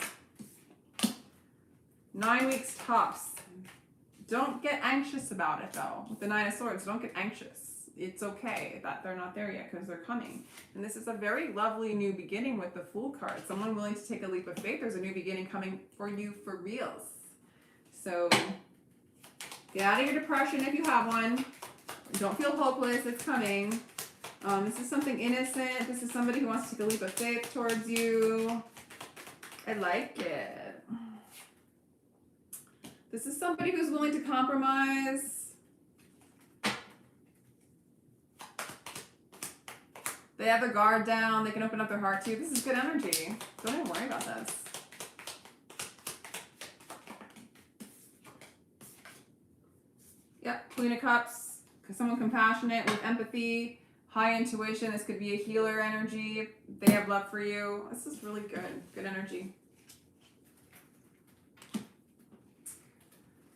9 weeks tops. Don't get anxious about it though. With the Nine of Swords, don't get anxious. It's okay that they're not there yet because they're coming. And this is a very lovely new beginning with the Fool card. Someone willing to take a leap of faith. There's a new beginning coming for you for reals. So get out of your depression if you have one. Don't feel hopeless. It's coming. This is something innocent. This is somebody who wants to take a leap of faith towards you. I like it. This is somebody who's willing to compromise. They have their guard down. They can open up their heart to you. This is good energy. Don't even worry about this. Yep, Queen of Cups. Someone compassionate with empathy, high intuition. This could be a healer energy. They have love for you. This is really good. Good energy.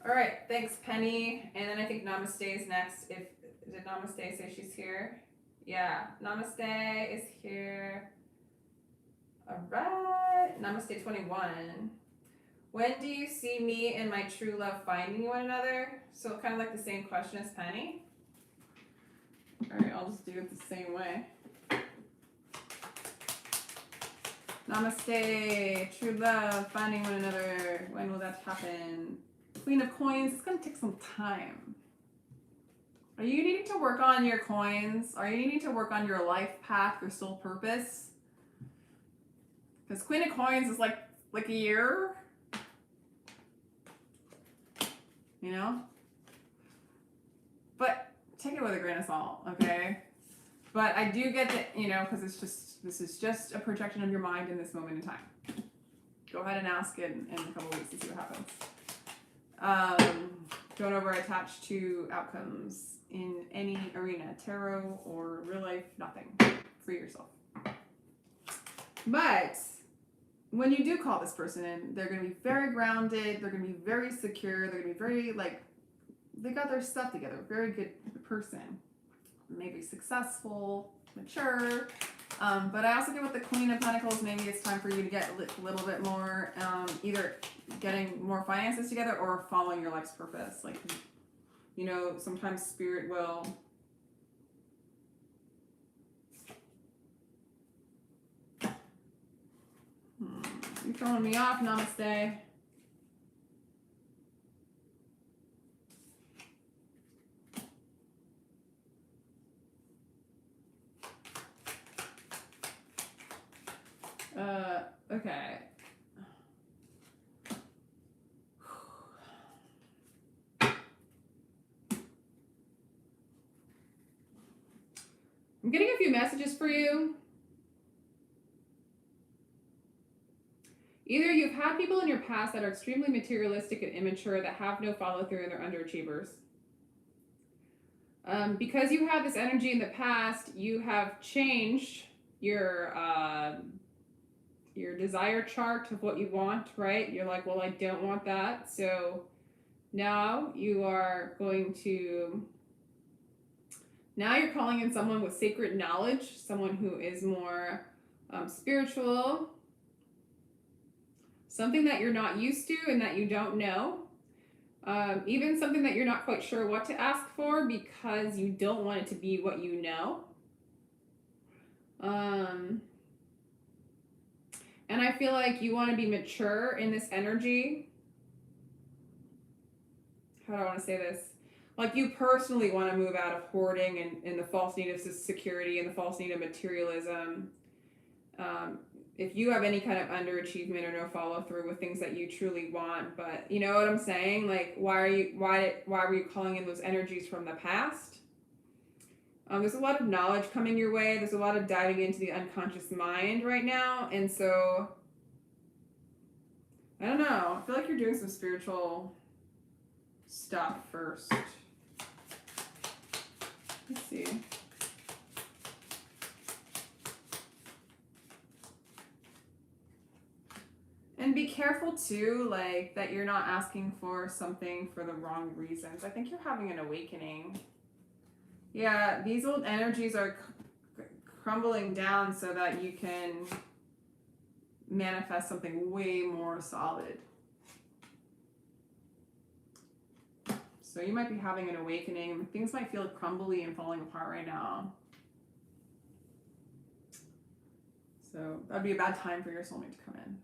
All right, thanks, Penny. And then I think Namaste is next. Did Namaste say she's here? Yeah, Namaste is here. All right, Namaste 21. When do you see me and my true love finding one another? So kind of like the same question as Penny. All right, I'll just do it the same way. Namaste, true love, finding one another. When will that happen? Queen of Coins, it's going to take some time. Are you needing to work on your coins? Are you needing to work on your life path, your soul purpose? Because Queen of Coins is like a year. You know? But take it with a grain of salt, okay? But I do get that, you know, because this is just a projection of your mind in this moment in time. Go ahead and ask it in a couple of weeks and see what happens. Don't over attach to outcomes in any arena, tarot or real life, nothing. Free yourself. But when you do call this person in, they're going to be very grounded. They're going to be very secure. They're going to be very, like, they got their stuff together. Very good person. Maybe successful, mature. But I also get with the Queen of Pentacles, maybe it's time for you to get a little bit more, either getting more finances together or following your life's purpose. Like, you know, sometimes spirit will you're throwing me off, Namaste. Okay. I'm getting a few messages for you. Either you've had people in your past that are extremely materialistic and immature that have no follow through and they're underachievers. Because you had this energy in the past, you have changed your desire chart of what you want, right? You're like, well, I don't want that. So now you are going to, now you're calling in someone with sacred knowledge, someone who is more spiritual, something that you're not used to and that you don't know. Even something that you're not quite sure what to ask for because you don't want it to be what you know. And I feel like you want to be mature in this energy. How do I want to say this? Like you personally want to move out of hoarding and the false need of security and the false need of materialism. If you have any kind of underachievement or no follow through with things that you truly want, but you know what I'm saying? Like, why were you calling in those energies from the past? There's a lot of knowledge coming your way. There's a lot of diving into the unconscious mind right now. And so, I don't know. I feel like you're doing some spiritual stuff first. Let's see. And be careful too, like that you're not asking for something for the wrong reasons. I think you're having an awakening. Yeah, these old energies are crumbling down so that you can manifest something way more solid. So you might be having an awakening. Things might feel crumbly and falling apart right now. So that'd be a bad time for your soulmate to come in.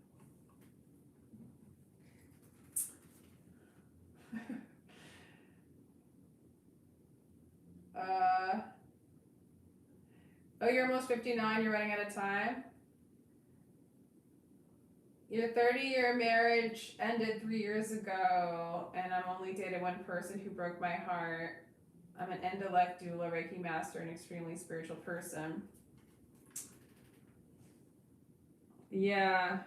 Oh, you're almost 59, you're running out of time. Your 30-year marriage ended 3 years ago, and I'm only dated one person who broke my heart. I'm an end-of-life doula, Reiki master, an extremely spiritual person. Yeah.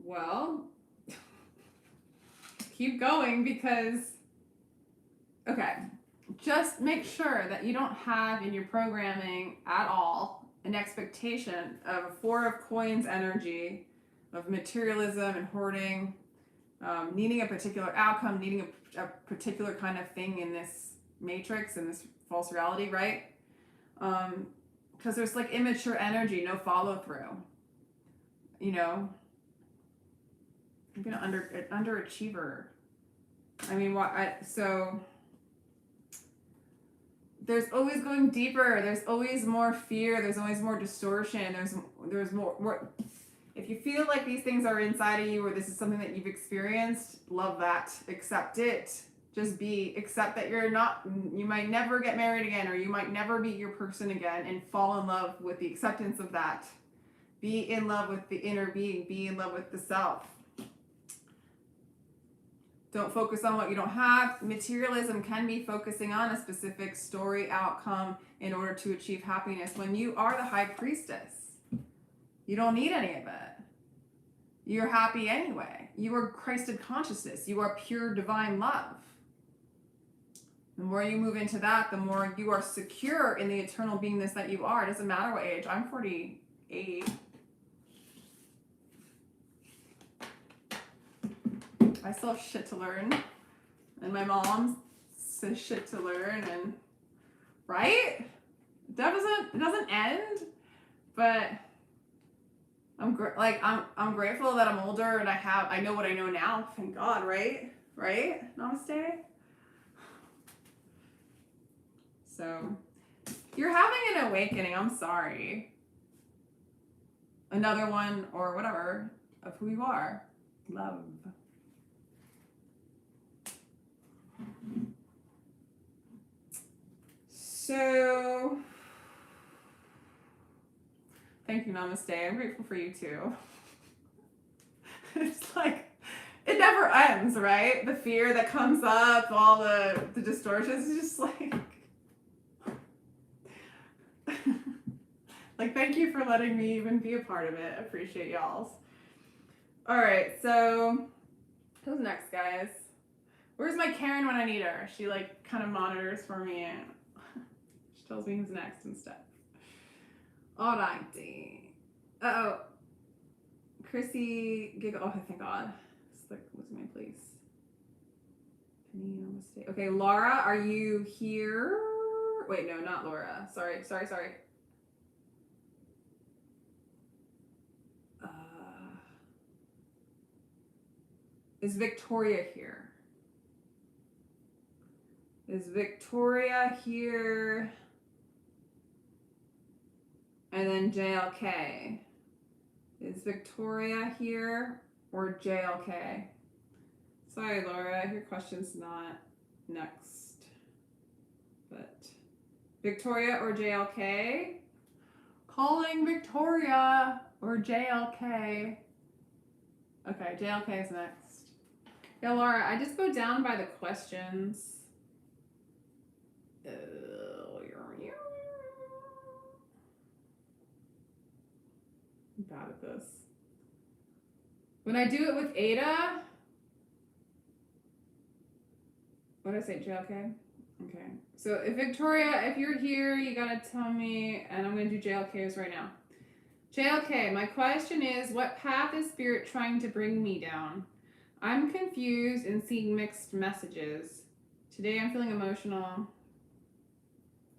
Well, keep going because, okay, just make sure that you don't have in your programming at all an expectation of a Four of Coins energy of materialism and hoarding, needing a particular outcome, needing a particular kind of thing in this matrix, in this false reality, right? Because there's like immature energy, no follow through. You know, I'm gonna underachiever. I mean, so there's always going deeper. There's always more fear. There's always more distortion. There's more. If you feel like these things are inside of you, or this is something that you've experienced, love that. Accept it. Just accept that you might never get married again, or you might never meet your person again, and fall in love with the acceptance of that. Be in love with the inner being. Be in love with the self. Don't focus on what you don't have. Materialism can be focusing on a specific story outcome in order to achieve happiness. When you are the high priestess, you don't need any of it. You're happy anyway. You are Christed consciousness. You are pure divine love. The more you move into that, the more you are secure in the eternal beingness that you are. It doesn't matter what age. I'm 48. I still have shit to learn, and my mom says shit to learn, and right? It doesn't end, but I'm grateful that I'm older and I know what I know now. Thank God, right? Namaste. So you're having an awakening. I'm sorry. Another one or whatever of who you are. Love. So, thank you, Namaste. I'm grateful for you too. It's like, it never ends, right? The fear that comes up, all the distortions, it's just like, like, thank you for letting me even be a part of it. I appreciate y'all's. All right, so who's next, guys? Where's my Karen when I need her? She like kind of monitors for me and she tells me who's next and stuff. All righty. Uh-oh. Chrissy giggle. Oh, thank God. It's like, what's my place? Penny, namaste. Okay, Laura, are you here? Wait, no, not Laura. Sorry. Is Victoria here? Is Victoria here? And then JLK. Is Victoria here or JLK? Sorry, Laura, your question's not next. But Victoria or JLK? Calling Victoria or JLK. Okay, JLK is next. Yeah, Laura, I just go down by the questions. I'm bad at this. When I do it with Ada, what did I say, JLK? Okay. So if Victoria, if you're here, you gotta tell me, and I'm gonna do JLKs right now. JLK, my question is, what path is Spirit trying to bring me down? I'm confused and seeing mixed messages. Today I'm feeling emotional.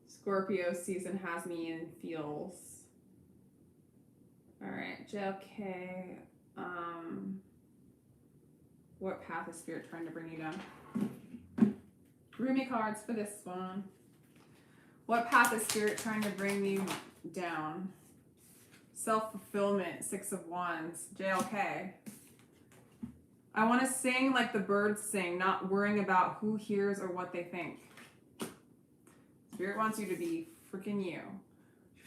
Scorpio season has me in feels. All right, JLK. What path is Spirit trying to bring you down? Roomy cards for this one. What path is Spirit trying to bring you down? Self-fulfillment, 6 of Wands, JLK. I want to sing like the birds sing, not worrying about who hears or what they think. Spirit wants you to be freaking you.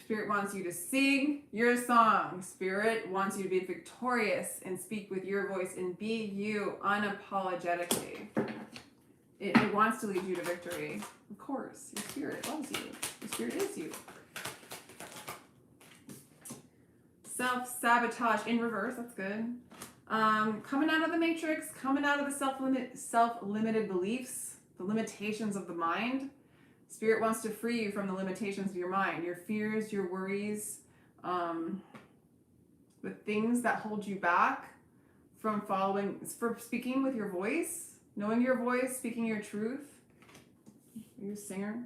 Spirit wants you to sing your song. Spirit wants you to be victorious and speak with your voice and be you unapologetically. It wants to lead you to victory. Of course, your spirit loves you. Your spirit is you. Self-sabotage in reverse, that's good. Coming out of the matrix, coming out of the self-limited beliefs, the limitations of the mind. Spirit wants to free you from the limitations of your mind, your fears, your worries, the things that hold you back from speaking with your voice, knowing your voice, speaking your truth. Are you a singer?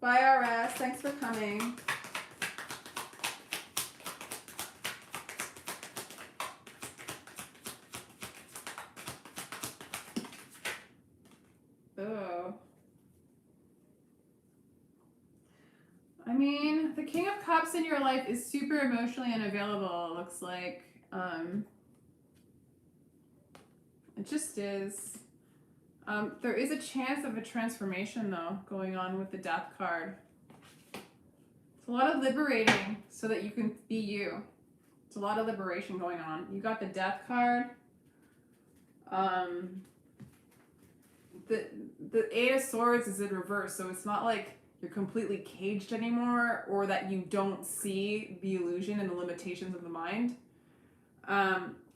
Bye, RS. Thanks for coming. Oh. I mean, the King of Cups in your life is super emotionally unavailable, it looks like. It just is. There is a chance of a transformation, though, going on with the Death card. It's a lot of liberating so that you can be you. It's a lot of liberation going on. You got the Death card. The Eight of Swords is in reverse, so it's not like you're completely caged anymore or that you don't see the illusion and the limitations of the mind.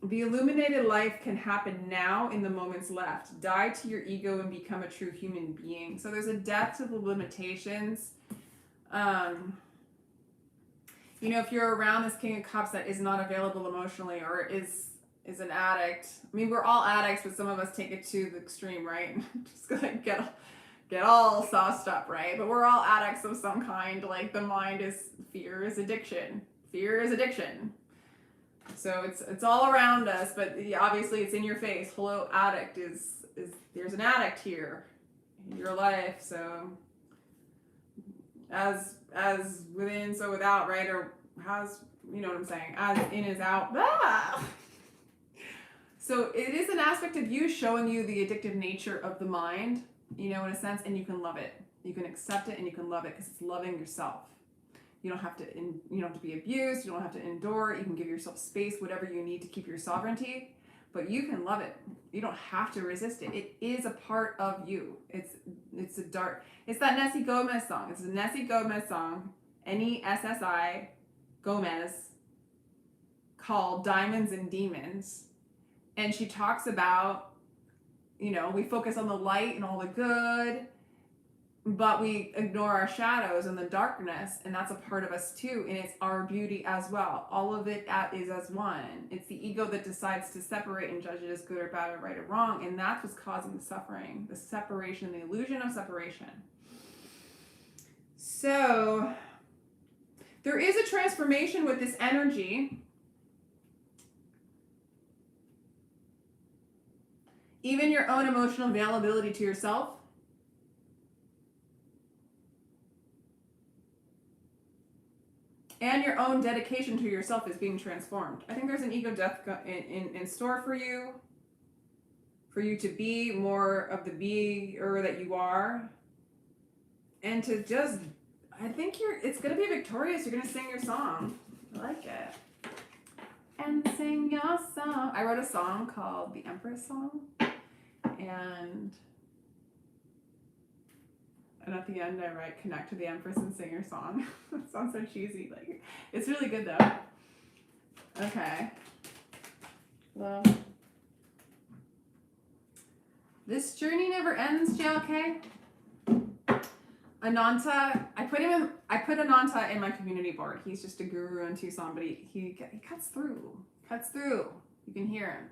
The illuminated life can happen now in the moments left. Die to your ego and become a true human being. So there's a death to the limitations. You know, if you're around this King of Cups that is not available emotionally or is an addict. I mean, we're all addicts, but some of us take it to the extreme, right? Just gonna get all sauced up, right? But we're all addicts of some kind. Like the mind is fear is addiction. Fear is addiction. So it's all around us, but obviously it's in your face. Hello, addict is there's an addict here in your life. So as within, so without, right? Or has, you know what I'm saying? As in is out. Ah! So it is an aspect of you showing you the addictive nature of the mind, you know, in a sense, and you can love it. You can accept it and you can love it because it's loving yourself. You don't have to be abused. You don't have to endure. You can give yourself space, whatever you need to keep your sovereignty. But you can love it. You don't have to resist it. It is a part of you. It's that Nessie Gomez song. It's a Nessie Gomez song, Nessi Gomez, called Diamonds and Demons. And she talks about, you know, we focus on the light and all the good, but we ignore our shadows and the darkness, and that's a part of us too, and it's our beauty as well. All of it is as one. It's the ego that decides to separate and judge it as good or bad or right or wrong, and that's what's causing the suffering, the separation, the illusion of separation. So there is a transformation with this energy. Even your own emotional availability to yourself. And your own dedication to yourself is being transformed. I think there's an ego death in store for you to be more of the beer that you are. And to just, I think it's going to be victorious. You're going to sing your song. I like it. And sing your song. I wrote a song called The Empress Song. And at the end I write, connect to the Empress and sing your song. It sounds so cheesy. Like, it's really good though. Okay. Well, this journey never ends, JLK. Ananta, I put Ananta in my community board. He's just a guru in Tucson, but he cuts through. You can hear him.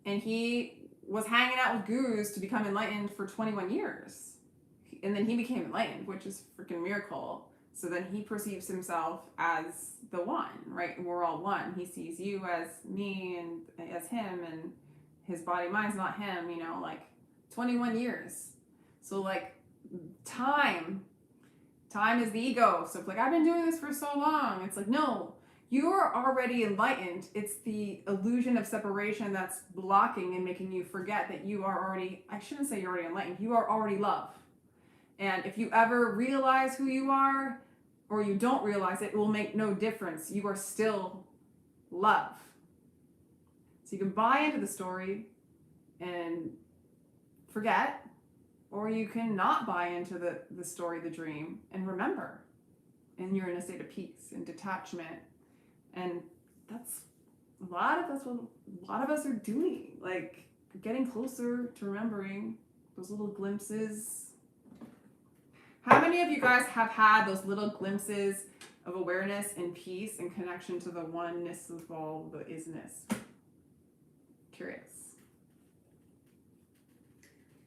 And he was hanging out with gurus to become enlightened for 21 years. And then he became enlightened, which is a freaking miracle. So then he perceives himself as the one, right? We're all one. He sees you as me and as him, and his body, mind's not him, you know, like 21 years. So like time is the ego. So it's like, I've been doing this for so long. It's like, no, you are already enlightened. It's the illusion of separation that's blocking and making you forget that you are already, I shouldn't say you're already enlightened, you are already love. And if you ever realize who you are, or you don't realize it, it will make no difference. You are still love. So you can buy into the story and forget, or you can not buy into the story, the dream, and remember. And you're in a state of peace and detachment. And that's a lot of us are doing, like getting closer to remembering those little glimpses. How many of you guys have had those little glimpses of awareness and peace and connection to the oneness of all the isness? Curious.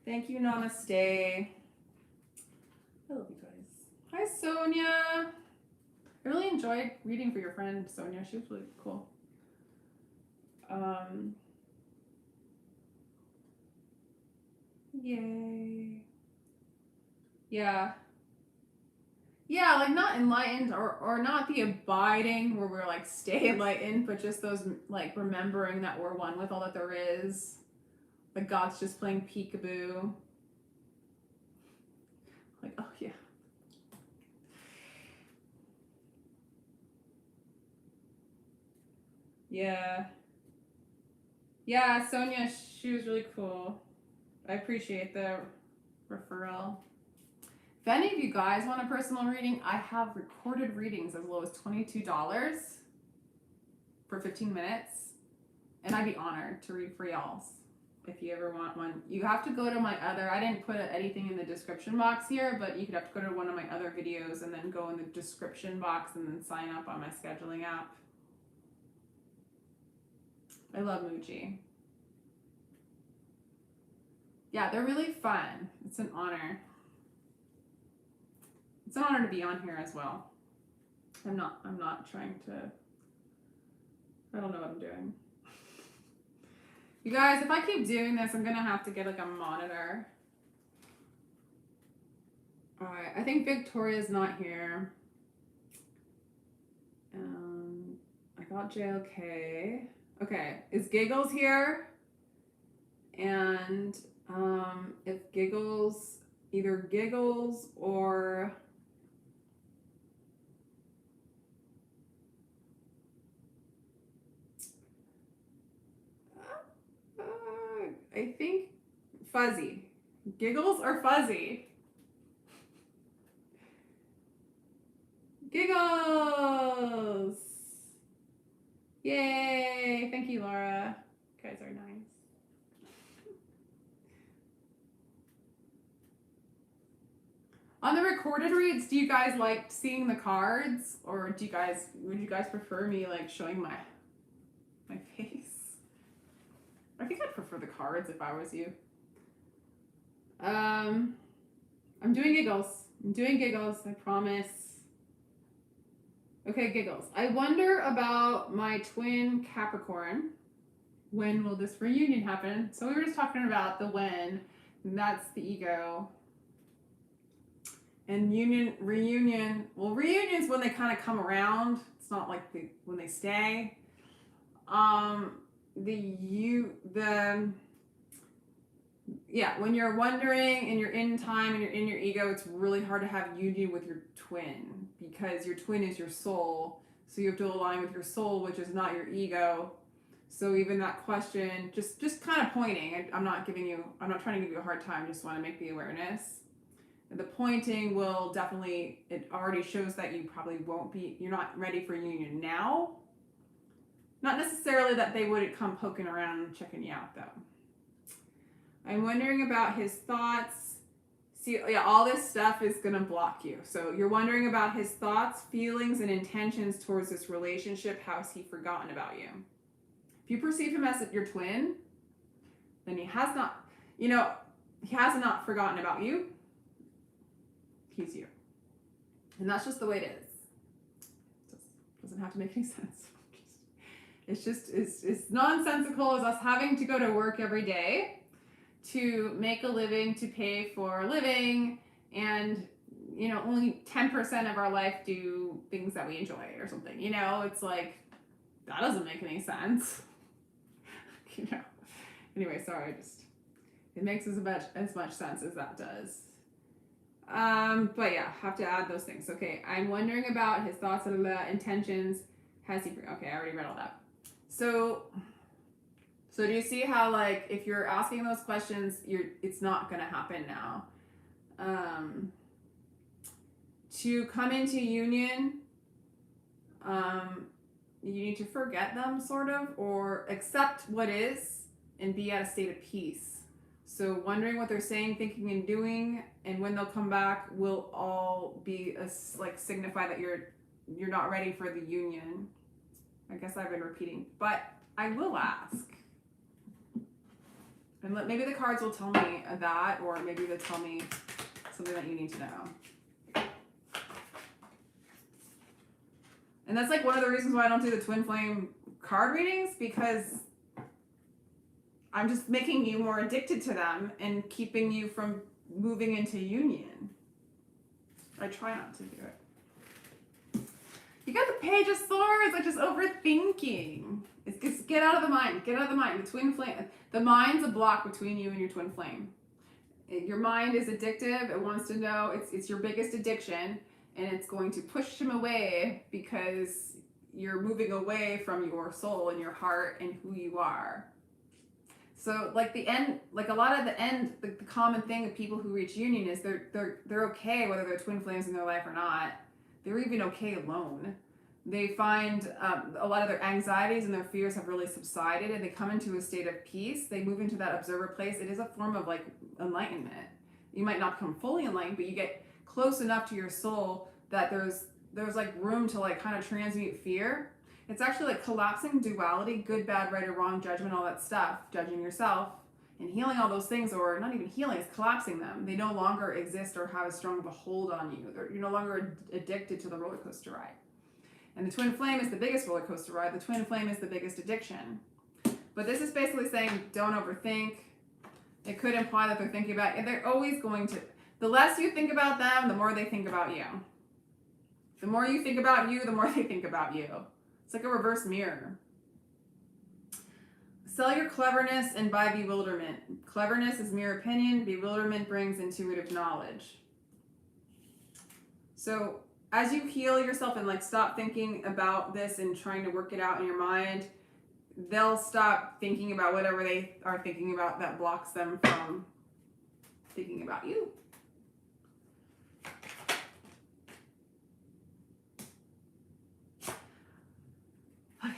Thank you, namaste. I love you guys. Hi, Sonia. I really enjoyed reading for your friend, Sonia. She was really cool. Yay. Yeah. Yeah, like not enlightened or not the abiding where we're like stay enlightened, but just those like remembering that we're one with all that there is. Like God's just playing peekaboo. Like, oh yeah. Yeah. Yeah, Sonia, she was really cool. I appreciate the referral. If any of you guys want a personal reading, I have recorded readings as low as $22 for 15 minutes. And I'd be honored to read for y'all if you ever want one. You have to go to my other, I didn't put anything in the description box here, but you could have to go to one of my other videos and then go in the description box and then sign up on my scheduling app. I love Muji. Yeah, they're really fun. It's an honor. It's an honor to be on here as well. I'm not trying to, I don't know what I'm doing. You guys, if I keep doing this, I'm gonna have to get like a monitor. All right, I think Victoria's not here. I got JLK. Okay, is Giggles here? And if Giggles, either Giggles or I think Fuzzy. Giggles or Fuzzy? Giggles! Yay! Thank you, Laura. You guys are nice. On the recorded reads, do you guys like seeing the cards, or would you guys prefer me like showing my face? I think I'd prefer the cards if I was you. I'm doing Giggles. I'm doing Giggles, I promise. Okay, Giggles. I wonder about my twin Capricorn. When will this reunion happen? So we were just talking about the when, and that's the ego. And reunion, well, reunions when they kind of come around. It's not like when they stay. When you're wondering and you're in time and you're in your ego, it's really hard to have union with your twin because your twin is your soul. So you have to align with your soul, which is not your ego. So even that question, just kind of pointing. I'm not trying to give you a hard time. Just want to make the awareness. And the pointing will definitely, it already shows that you probably you're not ready for union now. Not necessarily that they wouldn't come poking around and checking you out though. I'm wondering about his thoughts. See, yeah, all this stuff is going to block you. So you're wondering about his thoughts, feelings, and intentions towards this relationship. How has he forgotten about you? If you perceive him as your twin, then he has not forgotten about you. He's you. And that's just the way it is. It doesn't have to make any sense. It's nonsensical as us having to go to work every day to make a living, to pay for a living, and only 10% of our life do things that we enjoy or something. It's like that doesn't make any sense. Anyway, sorry, it makes as much sense as that does. But yeah, have to add those things. Okay, I'm wondering about his thoughts and intentions. Has he? Okay, I already read all that. So do you see how, like, if you're asking those questions, it's not going to happen now. To come into union, you need to forget them, sort of, or accept what is and be at a state of peace. So wondering what they're saying, thinking, and doing, and when they'll come back will all be signify that you're not ready for the union. I guess I've been repeating, but I will ask. And maybe the cards will tell me that, or maybe they'll tell me something that you need to know. And that's like one of the reasons why I don't do the twin flame card readings, because I'm just making you more addicted to them and keeping you from moving into union. I try not to do it. You got the Page of Swords, like just overthinking. It's get out of the mind. Get out of the mind. The twin flame. The mind's a block between you and your twin flame. Your mind is addictive. It wants to know. It's your biggest addiction, and it's going to push him away because you're moving away from your soul and your heart and who you are. So like the common thing with people who reach union is they're okay whether they're twin flames in their life or not. They're even okay alone. They find a lot of their anxieties and their fears have really subsided, and they come into a state of peace. They move into that observer place. It is a form of like enlightenment. You might not become fully enlightened, but you get close enough to your soul that there's like room to like kind of transmute fear. It's actually like collapsing duality, good, bad, right or wrong, judgment, all that stuff, judging yourself, and healing all those things, or not even healing, it's collapsing them. They no longer exist or have as strong of a hold on you. You're no longer addicted to the roller coaster ride. And the twin flame is the biggest roller coaster ride. The twin flame is the biggest addiction. But this is basically saying don't overthink. It could imply that they're thinking about you. They're always going to. The less you think about them, the more they think about you. The more you think about you, the more they think about you. It's like a reverse mirror. Sell your cleverness and buy bewilderment. Cleverness is mere opinion. Bewilderment brings intuitive knowledge. So as you heal yourself and like stop thinking about this and trying to work it out in your mind, they'll stop thinking about whatever they are thinking about that blocks them from thinking about you. Okay.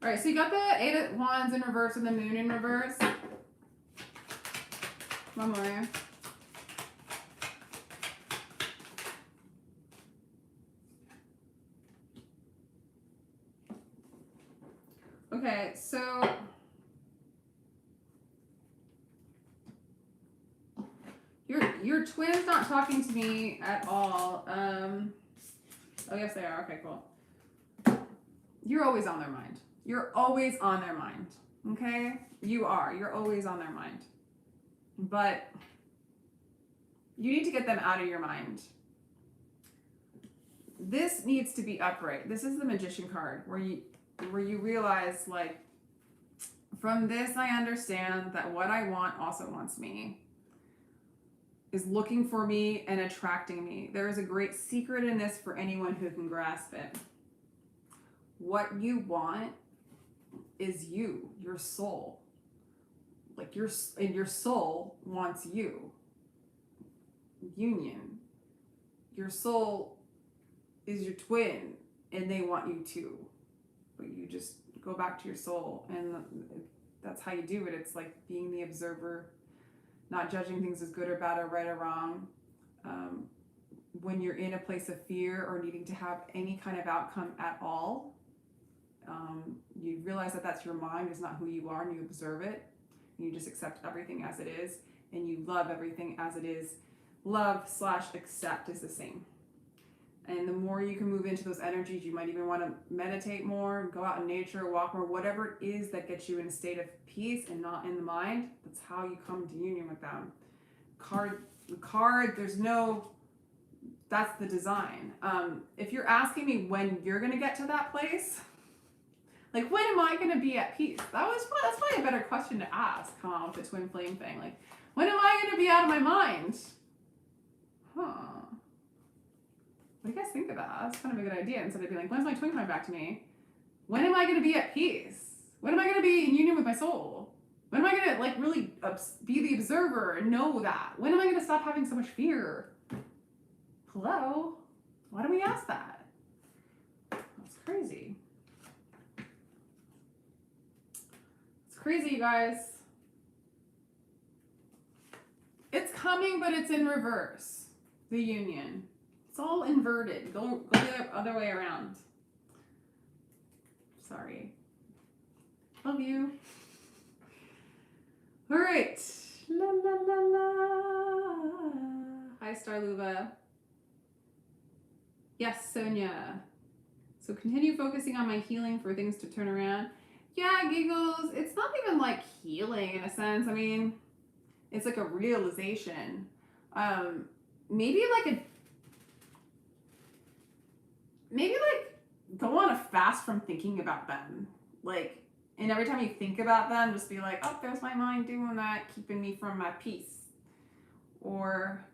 All right, so you got the 8 of Wands in reverse and the Moon in reverse. One more. Okay, so your twin's not talking to me at all. Oh yes they are. Okay, cool. You're always on their mind. You're always on their mind. Okay? You are. You're always on their mind. But you need to get them out of your mind. This needs to be upright. This is the Magician card where you realize, like, from this I understand that what I want also wants me, is looking for me and attracting me. There is a great secret in this for anyone who can grasp it. What you want is you, your soul. Like your soul wants you. Union. Your soul is your twin and they want you too. But you just go back to your soul, and that's how you do it. It's like being the observer, not judging things as good or bad or right or wrong. When you're in a place of fear or needing to have any kind of outcome at all, you realize that that's your mind, is not who you are, and you observe it. And you just accept everything as it is, and you love everything as it is. Love/accept is the same. And the more you can move into those energies, you might even want to meditate more, go out in nature, walk more, whatever it is that gets you in a state of peace and not in the mind. That's how you come to union with them. Card, there's no, that's the design. If you're asking me when you're going to get to that place, like, when am I going to be at peace? That's probably a better question to ask, huh, with the twin flame thing. Like, when am I going to be out of my mind? Huh. What do you guys think of that? That's kind of a good idea. Instead of being like, when's my twin coming back to me? When am I going to be at peace? When am I going to be in union with my soul? When am I going to, like, really be the observer and know that? When am I going to stop having so much fear? Hello? Why do we ask that? That's crazy. It's crazy, you guys. It's coming, but it's in reverse. The union. It's all inverted. Go the other way around. Sorry. Love you. All right. La la la la. Hi, Starluva. Yes, Sonia. So continue focusing on my healing for things to turn around. Yeah, Giggles. It's not even like healing in a sense. I mean, it's like a realization. Maybe go on a fast from thinking about them. Like, and every time you think about them, just be like, oh, there's my mind doing that, keeping me from my peace. Or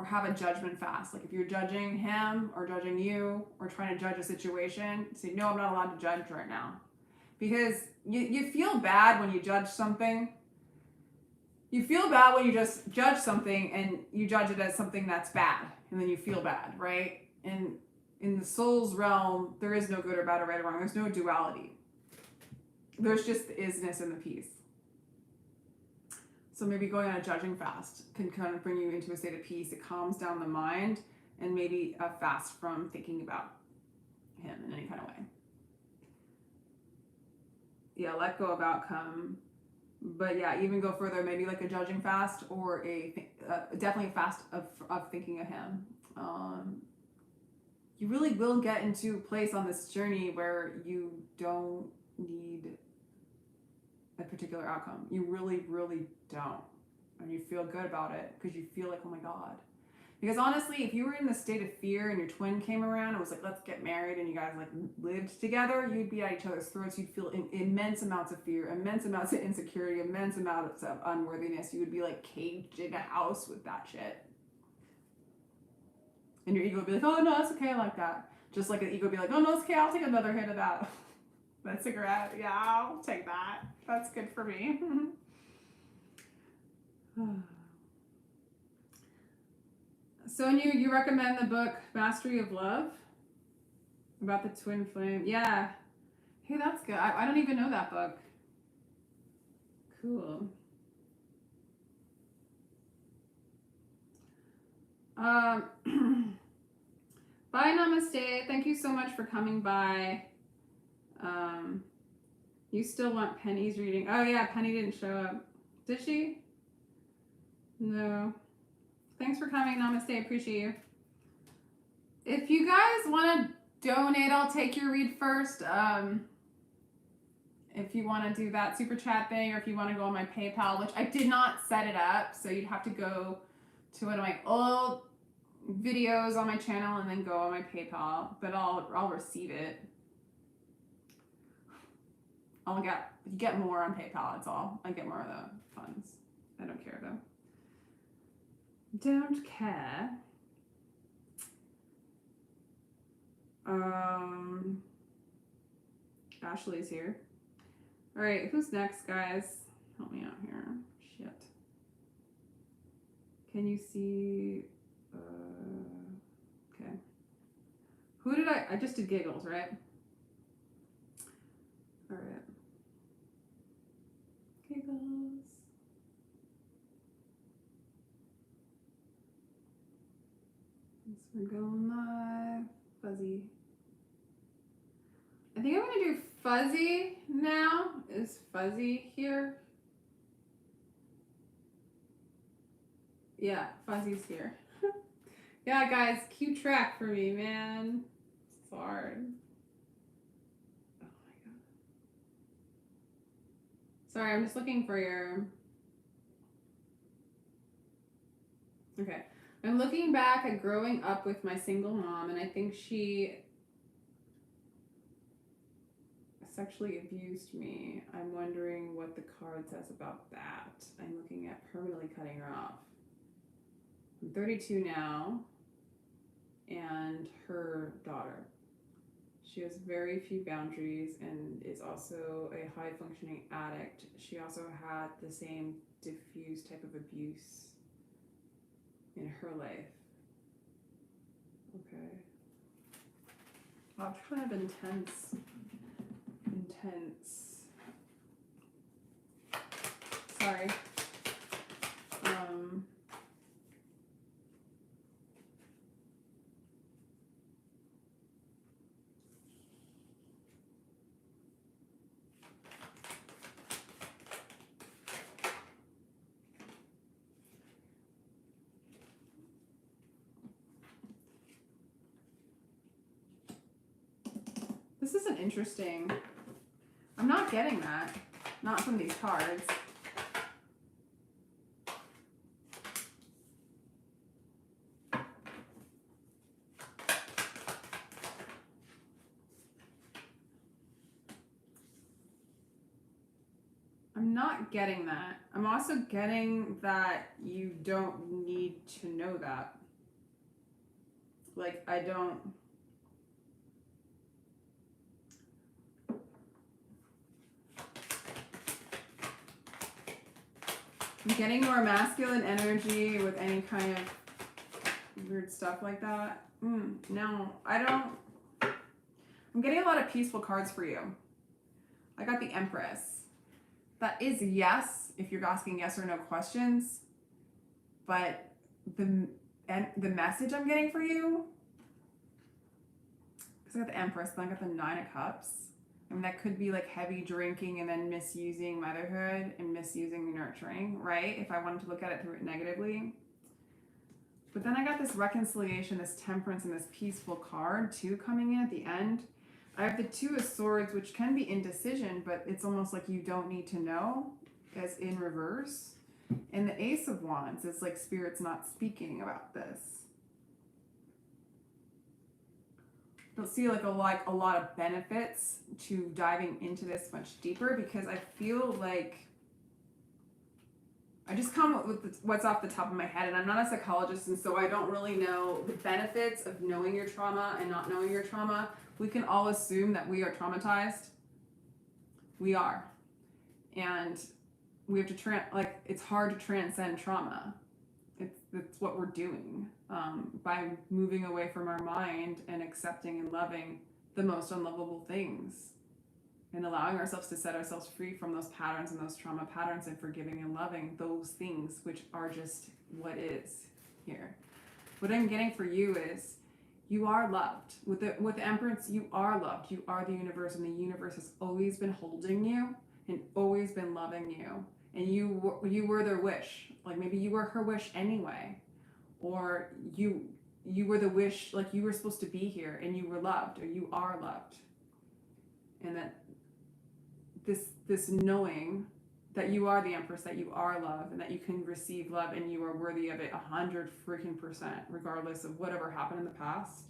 have a judgment fast. Like, if you're judging him or judging you or trying to judge a situation, say, no, I'm not allowed to judge right now. Because you feel bad when you judge something. You feel bad when you just judge something and you judge it as something that's bad, and then you feel bad, right? And in the soul's realm, there is no good or bad or right or wrong. There's no duality. There's just the isness and the peace. So maybe going on a judging fast can kind of bring you into a state of peace. It calms down the mind, and maybe a fast from thinking about him in any kind of way. Yeah, let go of outcome. But yeah, even go further, maybe like a judging fast, or definitely a fast of thinking of him. You really will get into a place on this journey where you don't need a particular outcome. You really, really don't. And you feel good about it because you feel like, oh my God. Because honestly, if you were in the state of fear and your twin came around and was like, let's get married, and you guys like lived together, you'd be at each other's throats. You'd feel immense amounts of fear, immense amounts of insecurity, immense amounts of unworthiness. You would be like caged in a house with that shit. And your ego would be like, oh no, it's okay, I like that. Just like an ego would be like, oh no, it's okay, I'll take another hit of that. That cigarette, yeah, I'll take that. That's good for me. So you recommend the book Mastery of Love? About the twin flame? Yeah. Hey, that's good. I don't even know that book. Cool. Bye, namaste. Thank you so much for coming by. You still want Penny's reading? Oh yeah, Penny didn't show up. Did she? No. Thanks for coming. Namaste. Appreciate you. If you guys want to donate, I'll take your read first. If you want to do that super chat thing, or if you want to go on my PayPal, which I did not set it up, so you'd have to go to one of my old videos on my channel and then go on my PayPal. But I'll receive it. You get more on PayPal. That's all. I get more of the funds. I don't care though. Don't care. Ashley's here. All right, who's next, guys? Help me out here. Shit. Can you see? Okay. Who did I just did giggles, right? All right. Giggles. We're going live. Fuzzy. I think I'm going to do Fuzzy now. Is Fuzzy here? Yeah, Fuzzy's here. Yeah, guys, keep track for me, man. It's hard. Oh my god. Sorry, I'm just looking for your... Okay. I'm looking back at growing up with my single mom, and I think she sexually abused me. I'm wondering what the card says about that. I'm looking at permanently cutting her off. I'm 32 now, and her daughter. She has very few boundaries and is also a high-functioning addict. She also had the same diffuse type of abuse in her life. Okay. Wow, it's kind of intense. Sorry. This isn't interesting. I'm not getting that. Not from these cards. I'm not getting that. I'm also getting that you don't need to know that. Like, I don't... I'm getting more masculine energy with any kind of weird stuff like that. No, I don't. I'm getting a lot of peaceful cards for you. I got the Empress. That is yes, if you're asking yes or no questions. But the message I'm getting for you, because I got the Empress, then I got the Nine of Cups. I mean, that could be like heavy drinking and then misusing motherhood and misusing nurturing, right? If I wanted to look at it through it negatively. But then I got this reconciliation, this temperance, and this peaceful card too coming in at the end. I have the Two of Swords, which can be indecision, but it's almost like you don't need to know, as in reverse. And the Ace of Wands is like Spirit's not speaking about this. don't see like a lot of benefits to diving into this much deeper, because I feel like I just come with what's off the top of my head, and I'm not a psychologist, and so I don't really know the benefits of knowing your trauma and not knowing your trauma. We can all assume that we are traumatized. We are. And we have to, it's hard to transcend trauma. It's what we're doing by moving away from our mind and accepting and loving the most unlovable things, and allowing ourselves to set ourselves free from those patterns and those trauma patterns, and forgiving and loving those things which are just what is here. What I'm getting for you is you are loved. With the Empress, you are loved. You are the universe, and the universe has always been holding you and always been loving you. And you were their wish. Like maybe you were her wish anyway, or you were the wish, like you were supposed to be here and you were loved, or you are loved. And that this knowing that you are the Empress, that you are love, and that you can receive love, and you are worthy of it 100% regardless of whatever happened in the past,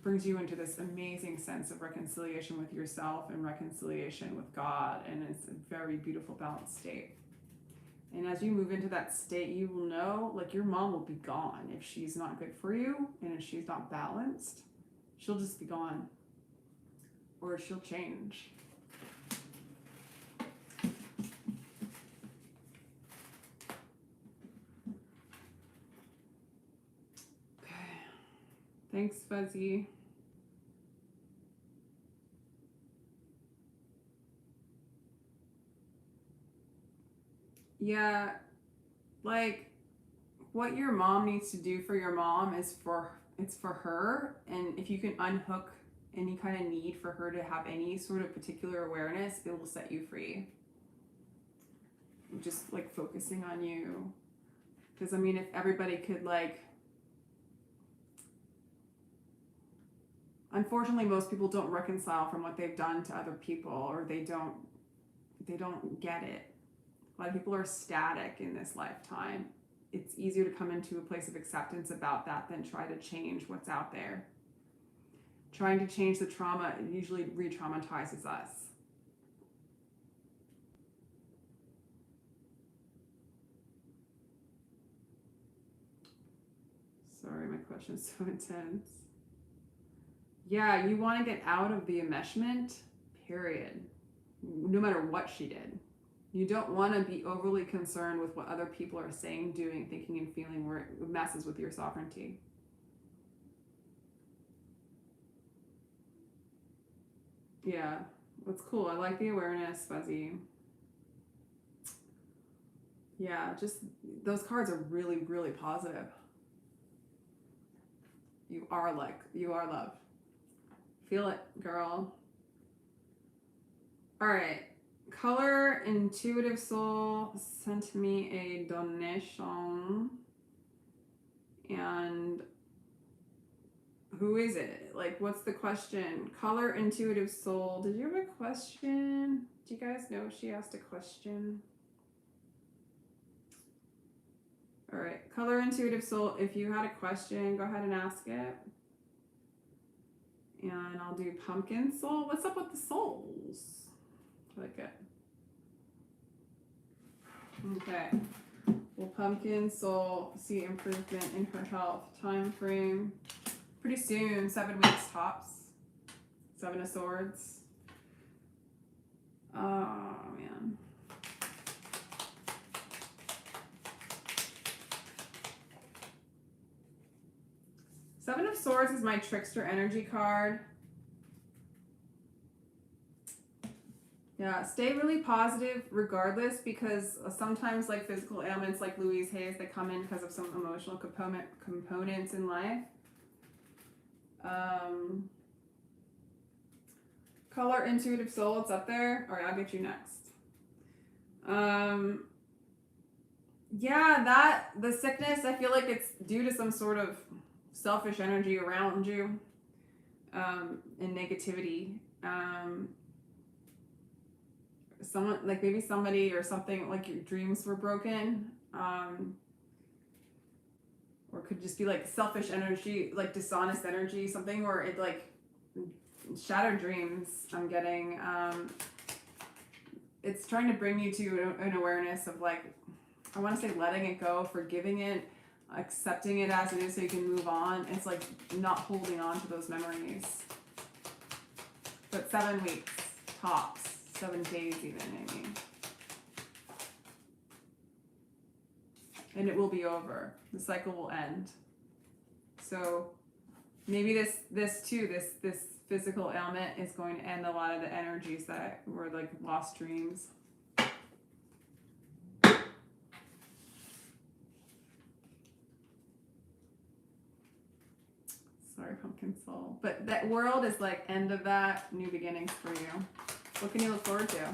brings you into this amazing sense of reconciliation with yourself and reconciliation with God, and it's a very beautiful balanced state. And as you move into that state, you will know, like, your mom will be gone if she's not good for you, and if she's not balanced, she'll just be gone, or she'll change. Thanks, Fuzzy. Yeah, like what your mom needs to do for your mom is it's for her, and if you can unhook any kind of need for her to have any sort of particular awareness, it will set you free. Just like focusing on you, because I mean, if everybody could unfortunately, most people don't reconcile from what they've done to other people, or they don't get it. A lot of people are static in this lifetime. It's easier to come into a place of acceptance about that than try to change what's out there. Trying to change the trauma usually re-traumatizes us. Sorry, my question's so intense. Yeah, you want to get out of the enmeshment, period. No matter what she did. You don't want to be overly concerned with what other people are saying, doing, thinking, and feeling, where it messes with your sovereignty. Yeah, that's cool. I like the awareness, Fuzzy. Yeah, just those cards are really, really positive. You are loved. Feel it, girl. All right. Color Intuitive Soul sent me a donation. And who is it? Like, what's the question? Color Intuitive Soul. Did you have a question? Do you guys know if she asked a question? All right. Color Intuitive Soul, if you had a question, go ahead and ask it. And I'll do Pumpkin Soul. What's up with the souls? I like it. Okay. Will Pumpkin Soul see improvement in her health? Time frame. Pretty soon, 7 weeks tops. 7 of Swords. Oh, man. Seven of Swords is my trickster energy card. Yeah, stay really positive regardless, because sometimes like physical ailments like Louise Hayes, they come in because of some emotional components in life. Color Intuitive Soul, it's up there. All right, I'll get you next. Yeah, the sickness, I feel like it's due to some sort of selfish energy around you, and negativity. Someone, like maybe somebody or something, like your dreams were broken, or it could just be like selfish energy, like dishonest energy, something where it like shattered dreams I'm getting. It's trying to bring you to an awareness of like, I want to say letting it go, forgiving it, accepting it as it is so you can move on. It's like not holding on to those memories. But 7 weeks, tops. 7 days even, maybe. And it will be over. The cycle will end. So maybe this physical ailment is going to end a lot of the energies that were like lost dreams. Sorry, pumpkin soul. But that world is like end of that, new beginnings for you. What can you look forward to?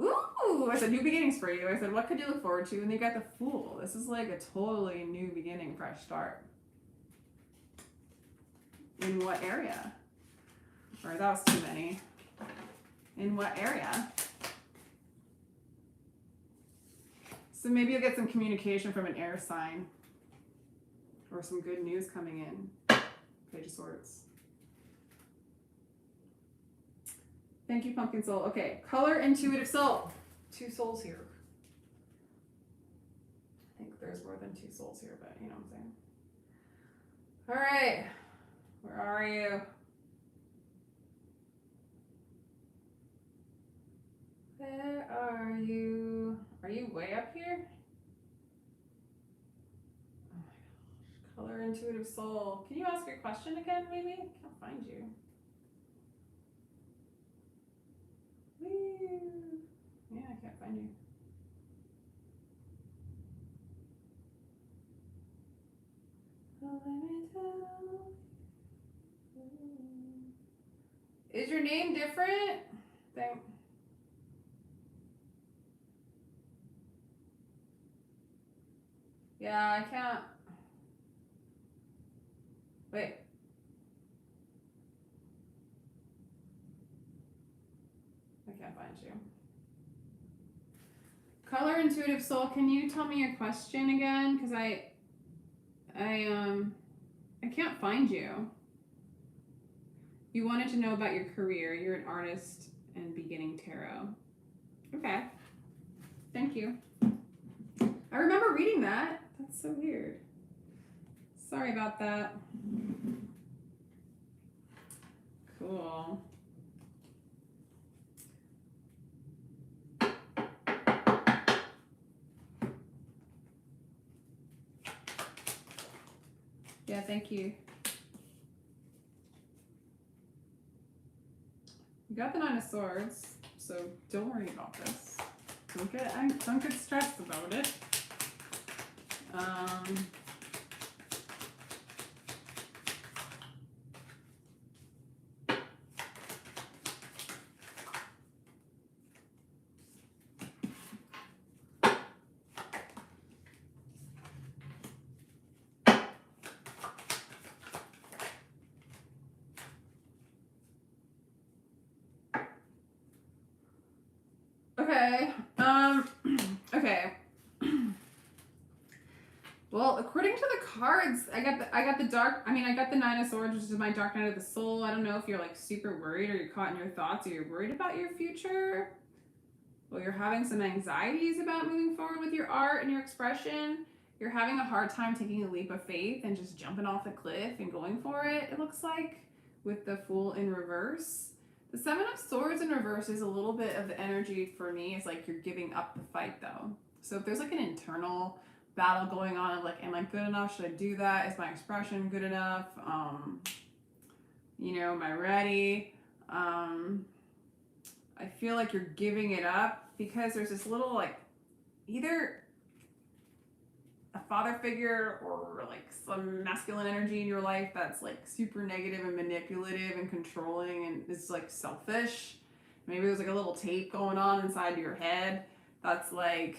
Ooh, I said new beginnings for you. I said, what could you look forward to? And you got the Fool. This is like a totally new beginning, fresh start. In what area? Or that was too many. In what area? So maybe you'll get some communication from an air sign. Or some good news coming in. Page of Swords. Thank you, Pumpkin Soul. Okay, color intuitive soul. 2 souls here. I think there's more than 2 souls here, but you know what I'm saying. All right, where are you? Where are you? Are you way up here? Oh my gosh, color intuitive soul. Can you ask your question again, maybe? I can't find you. Yeah, I can't find you. Is your name different? Yeah, I can't. Wait. I can't find you. Color intuitive soul, can you tell me your question again? Because I can't find you. You wanted to know about your career. You're an artist and beginning tarot. Okay. Thank you. I remember reading that. That's so weird. Sorry about that. Cool. Yeah, thank you. You got the 9 of Swords, so don't worry about this. Don't get stressed about it. Okay. Okay. Well, according to the cards, I got the 9 of Swords, which is my dark night of the soul. I don't know if you're like super worried or you're caught in your thoughts or you're worried about your future. Well, you're having some anxieties about moving forward with your art and your expression. You're having a hard time taking a leap of faith and just jumping off the cliff and going for it, it looks like, with the Fool in reverse. The 7 of Swords in reverse is a little bit of the energy for me. It's like you're giving up the fight though. So if there's like an internal battle going on of like, am I good enough? Should I do that? Is my expression good enough? You know, am I ready? I feel like you're giving it up because there's this little like either a father figure or like some masculine energy in your life that's like super negative and manipulative and controlling and is like selfish. Maybe there's like a little tape going on inside your head that's like,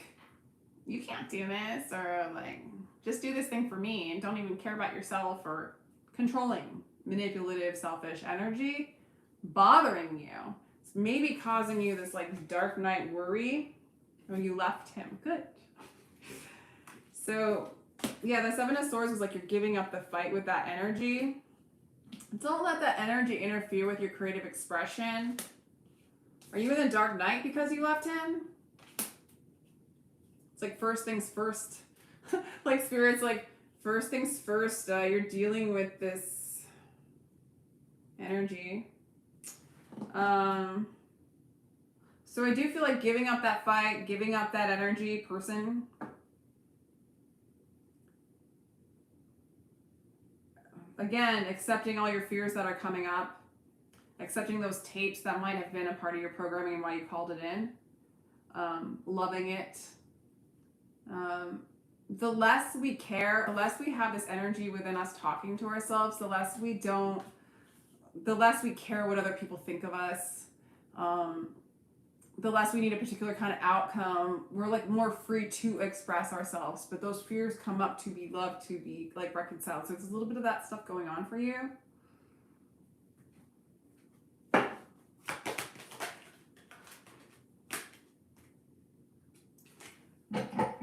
you can't do this, or like, just do this thing for me and don't even care about yourself, or controlling, manipulative, selfish energy bothering you. It's maybe causing you this like dark night worry when you left him. Good. So yeah, the 7 of Swords is like you're giving up the fight with that energy. Don't let that energy interfere with your creative expression. Are you in the dark night because you left him? It's like first things first. Like Spirit's like, first things first, you're dealing with this energy. So I do feel like giving up that fight, giving up that energy, person. Again, accepting all your fears that are coming up. Accepting those tapes that might have been a part of your programming and why you called it in. Loving it. The less we care, the less we have this energy within us talking to ourselves, the less we care what other people think of us. The less we need a particular kind of outcome. We're like more free to express ourselves, but those fears come up to be loved, to be like reconciled. So there's a little bit of that stuff going on for you.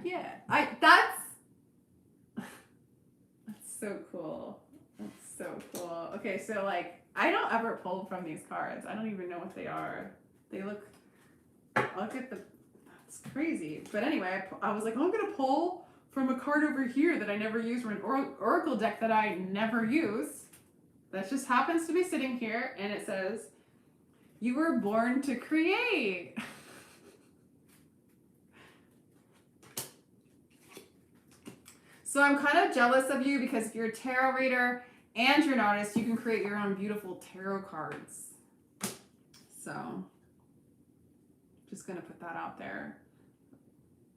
Yeah, that's so cool. That's so cool. Okay, so like, I don't ever pull from these cards. I don't even know what they are. They look at the, that's crazy. But anyway, I was like, oh, I'm gonna pull from a card over here that I never use, or an oracle deck that I never use. That just happens to be sitting here, and it says, you were born to create. So I'm kind of jealous of you because if you're a tarot reader and you're an artist, you can create your own beautiful tarot cards. So just going to put that out there.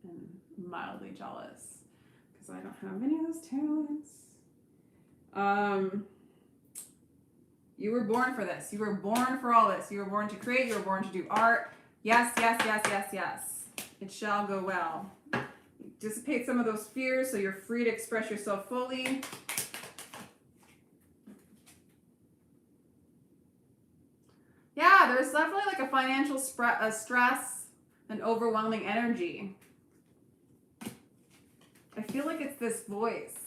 And mildly jealous because I don't have any of those talents. You were born for this. You were born for all this. You were born to create. You were born to do art. Yes, yes, yes, yes, yes. It shall go well. Dissipate some of those fears so you're free to express yourself fully. Yeah, there's definitely like a financial stress and overwhelming energy. I feel like it's this voice.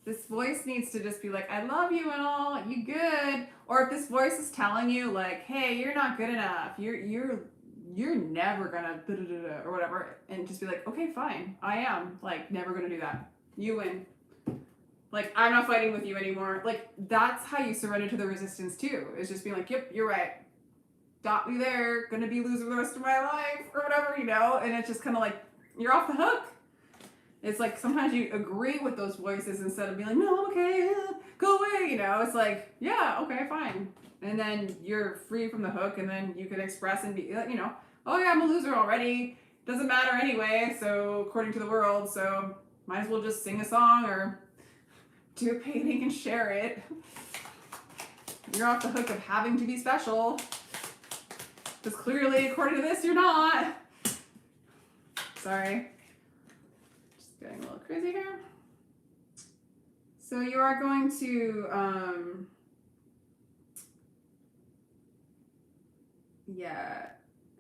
This voice needs to just be like, I love you and all, you good. Or if this voice is telling you like, hey, you're not good enough. You're never gonna or whatever, and just be like, okay, fine, I am like never gonna do that. You win. Like, I'm not fighting with you anymore. Like, that's how you surrender to the resistance too. Is just being like, yep, you're right. Got me there. Gonna be loser the rest of my life or whatever, you know. And it's just kind of like you're off the hook. It's like sometimes you agree with those voices instead of being like, no, okay, go away. You know, it's like, yeah, okay, fine. And then you're free from the hook, and then you can express and be, you know, oh yeah, I'm a loser already. Doesn't matter anyway, so according to the world, so might as well just sing a song or do a painting and share it. You're off the hook of having to be special. Because clearly, according to this, you're not. Sorry. Just getting a little crazy here. So you are going to, yeah,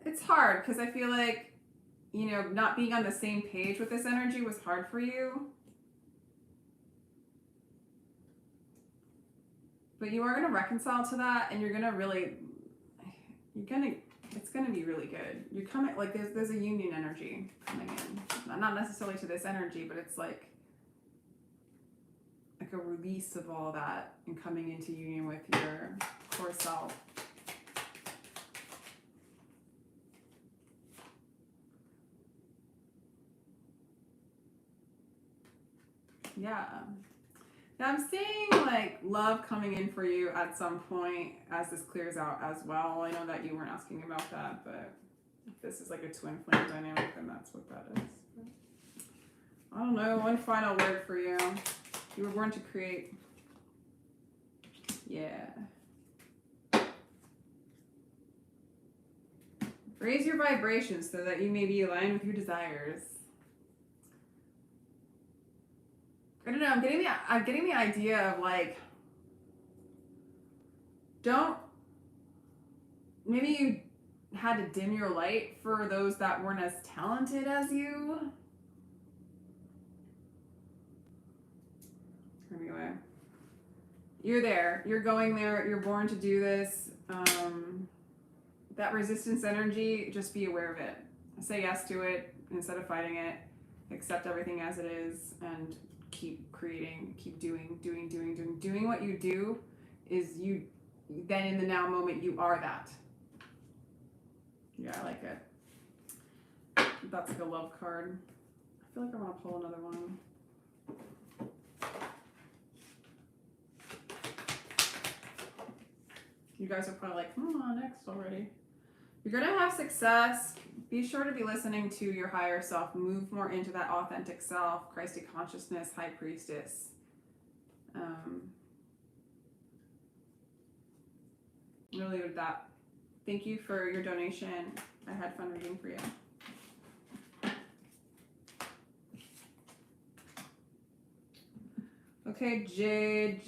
it's hard because I feel like, you know, not being on the same page with this energy was hard for you. But you are going to reconcile to that, and you're going to really, it's going to be really good. You're coming, like, there's a union energy coming in. Not necessarily to this energy, but it's like a release of all that and coming into union with your core self. Yeah. Now I'm seeing like love coming in for you at some point as this clears out as well. I know that you weren't asking about that, but if this is like a twin flame dynamic, then that's what that is. I don't know. One final word for you. You were born to create. Yeah. Raise your vibrations so that you may be aligned with your desires. I don't know, I'm getting the idea of like, maybe you had to dim your light for those that weren't as talented as you. Anyway, You're there. You're going there. You're born to do this. That resistance energy, just be aware of it. Say yes to it instead of fighting it. Accept everything as it is and keep creating, keep doing what you do is you, then in the now moment, you are that. Yeah, I like it. That's like a love card. I feel like I want to pull another one. You guys are probably like, come on, next already. You're going to have success. Be sure to be listening to your higher self. Move more into that authentic self, Christy consciousness, high priestess. I'm going to leave it at that. Thank you for your donation. I had fun reading for you. Okay, Jade.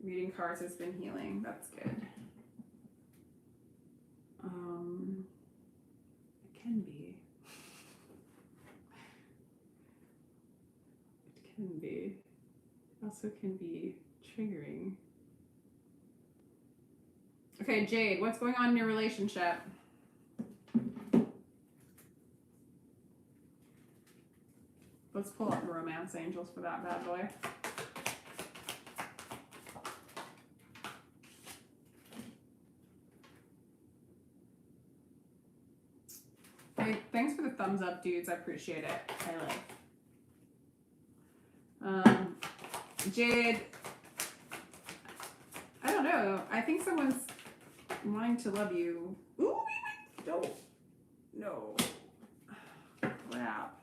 Reading cards has been healing. That's good. It can be. It can be. It also can be triggering. Okay, Jade, what's going on in your relationship? Let's pull up the romance angels for that bad boy. Hey, thanks for the thumbs up, dudes. I appreciate it. Jade, I don't know. I think someone's wanting to love you. Ooh, no. Crap.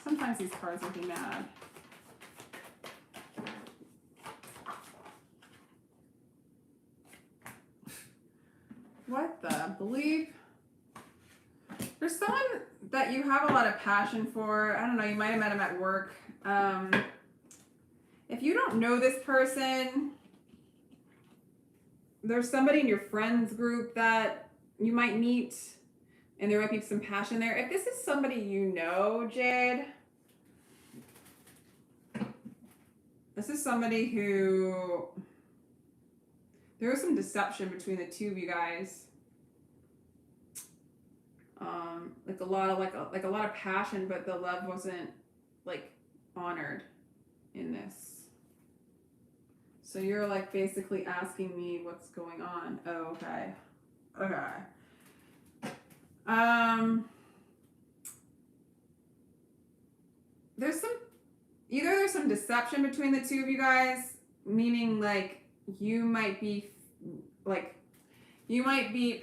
Sometimes these cards make me mad. What the believe? There's someone that you have a lot of passion for. I don't know, you might have met him at work. If you don't know this person, there's somebody in your friends group that you might meet, and there might be some passion there. If this is somebody you know, Jade, this is somebody who, there was some deception between the two of you guys. Like a lot of passion, but the love wasn't like honored in this. So you're like basically asking me what's going on. Oh, okay. There's some deception between the two of you guys, meaning like you might be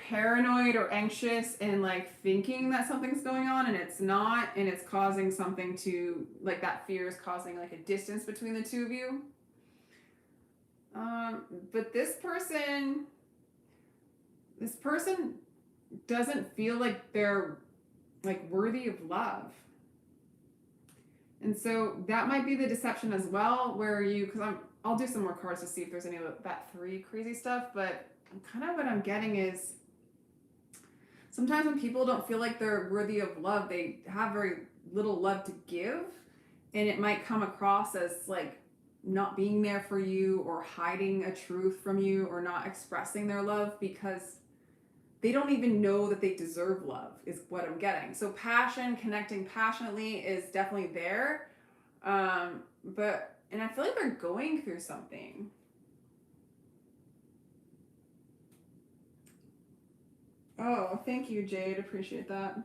paranoid or anxious and like thinking that something's going on and it's not, and it's causing something to, like, that fear is causing like a distance between the two of you. But this person doesn't feel like they're like worthy of love. And so that might be the deception as well, where I'll do some more cards to see if there's any of that 3 crazy stuff, but kind of what I'm getting is sometimes when people don't feel like they're worthy of love, they have very little love to give, and it might come across as like not being there for you or hiding a truth from you or not expressing their love because they don't even know that they deserve love is what I'm getting. So passion, connecting passionately is definitely there. And I feel like they're going through something. Oh, thank you, Jade. Appreciate that.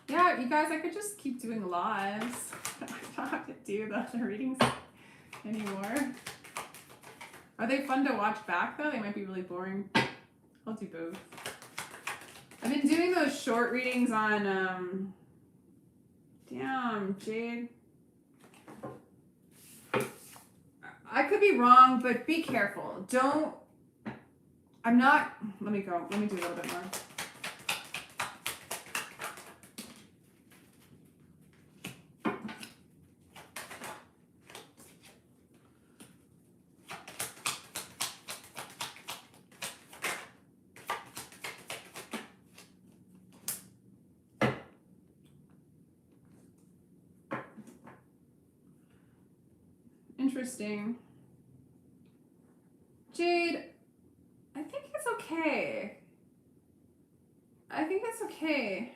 Yeah, you guys, I could just keep doing lives. I don't have to do the readings anymore. Are they fun to watch back, though? They might be really boring. I'll do both. I've been doing those short readings on, damn, Jade. I could be wrong, but be careful. Let me go. Let me do a little bit more. Interesting. Jade, I think it's okay. I think it's okay.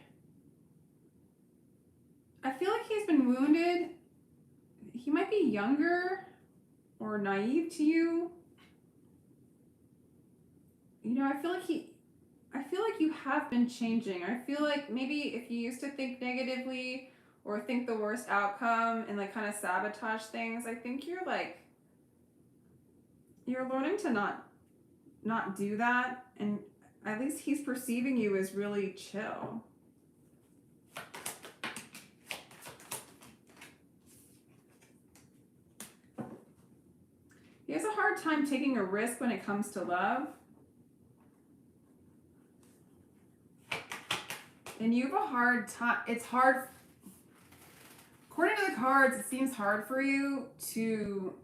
I feel like he's been wounded. He might be younger or naive to you. You know, I feel like you have been changing. I feel like maybe if you used to think negatively or think the worst outcome and like kind of sabotage things, I think you're learning to not do that, and at least he's perceiving you as really chill. He has a hard time taking a risk when it comes to love. And you have a hard time, it's hard, according to the cards, it seems hard for you to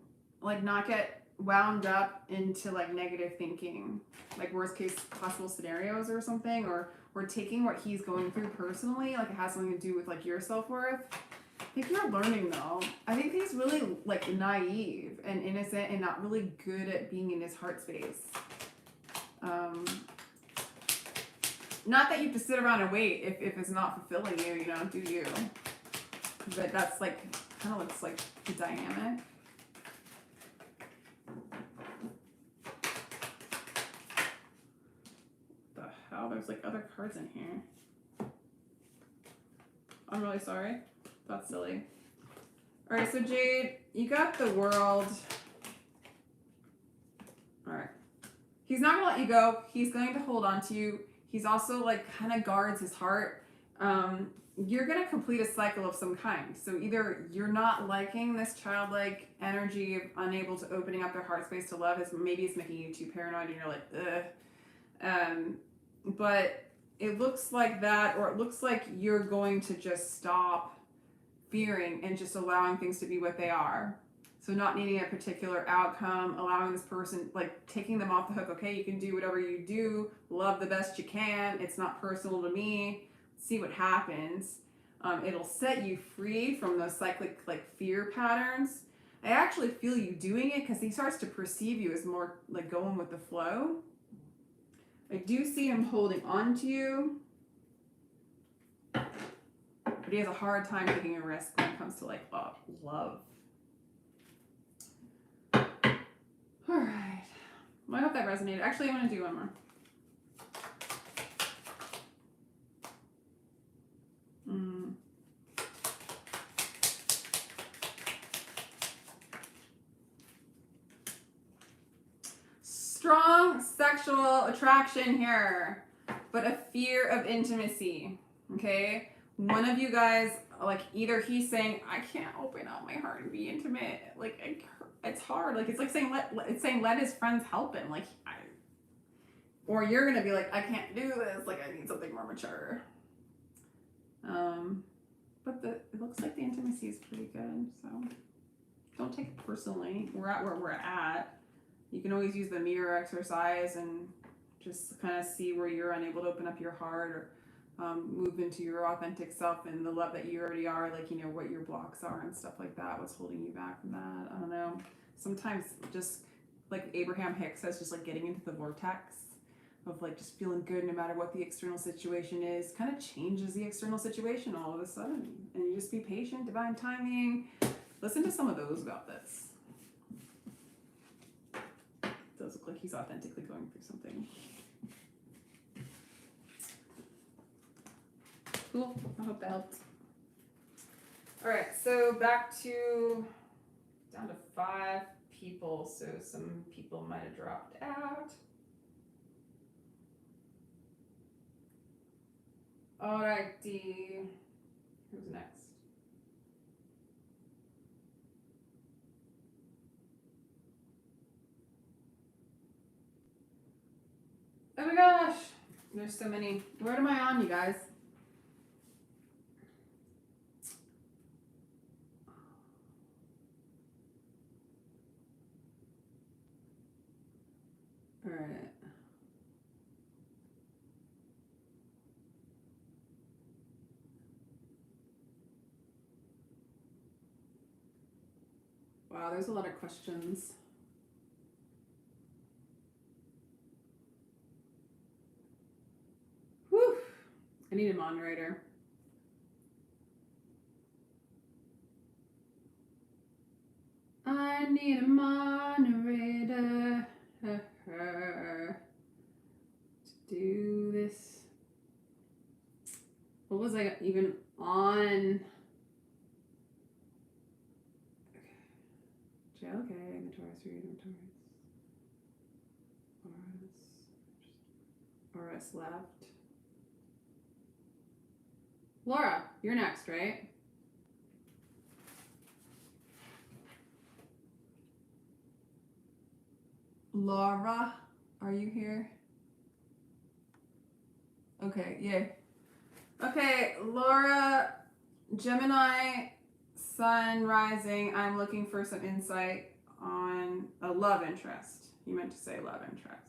like not get wound up into like negative thinking, like worst case possible scenarios or something, or taking what he's going through personally, like it has something to do with like your self-worth. I think you're learning though. I think he's really like naive and innocent and not really good at being in his heart space. Not that you have to sit around and wait if it's not fulfilling you, you know, do you? But that's like, kind of looks like the dynamic. What the hell? There's like other cards in here. I'm really sorry. That's silly. All right, so Jade, you got the World. All right. He's not gonna let you go. He's going to hold on to you. He's also like kind of guards his heart. You're going to complete a cycle of some kind. So either you're not liking this childlike energy of unable to opening up their heart space to love, maybe it's making you too paranoid and you're like, ugh. But it looks like that, or it looks like you're going to just stop fearing and just allowing things to be what they are. So not needing a particular outcome, allowing this person, like taking them off the hook. Okay, you can do whatever you do, love the best you can. It's not personal to me. See what happens. It'll set you free from those cyclic like fear patterns. I actually feel you doing it because he starts to perceive you as more like going with the flow. I do see him holding on to you, but he has a hard time taking a risk when it comes to like love. All right. Well, I hope that resonated. Actually, I want to do one more. Strong sexual attraction here, but a fear of intimacy. Okay? One of you guys, like either he's saying, I can't open up my heart and be intimate. Like, it's hard. Like, it's like saying, let his friends help him. Like, or you're going to be like, I can't do this. Like, I need something more mature. But it looks like the intimacy is pretty good. So don't take it personally. We're at where we're at. You can always use the mirror exercise and just kind of see where you're unable to open up your heart, or move into your authentic self and the love that you already are, like, you know, what your blocks are and stuff like that, what's holding you back from that. I don't know. Sometimes just like Abraham Hicks says, just like getting into the vortex of like just feeling good no matter what the external situation is kind of changes the external situation all of a sudden. And you just be patient, divine timing. Listen to some of those about this. It does look like he's authentically going through something. Cool. I hope that helped. All right, so back to down to 5 people. So some people might have dropped out. All righty. Who's next? Oh my gosh. There's so many. What am I on, you guys? All right. Wow, there's a lot of questions. Whew. I need a moderator. I need a moderator to do this. What was I even on? JLK, the Taurus, reading Taurus. Left. Laura, you're next, right? Laura, are you here? Okay, yay. Okay, Laura, Gemini, Sun, rising. I'm looking for some insight on a love interest. You meant to say love interest.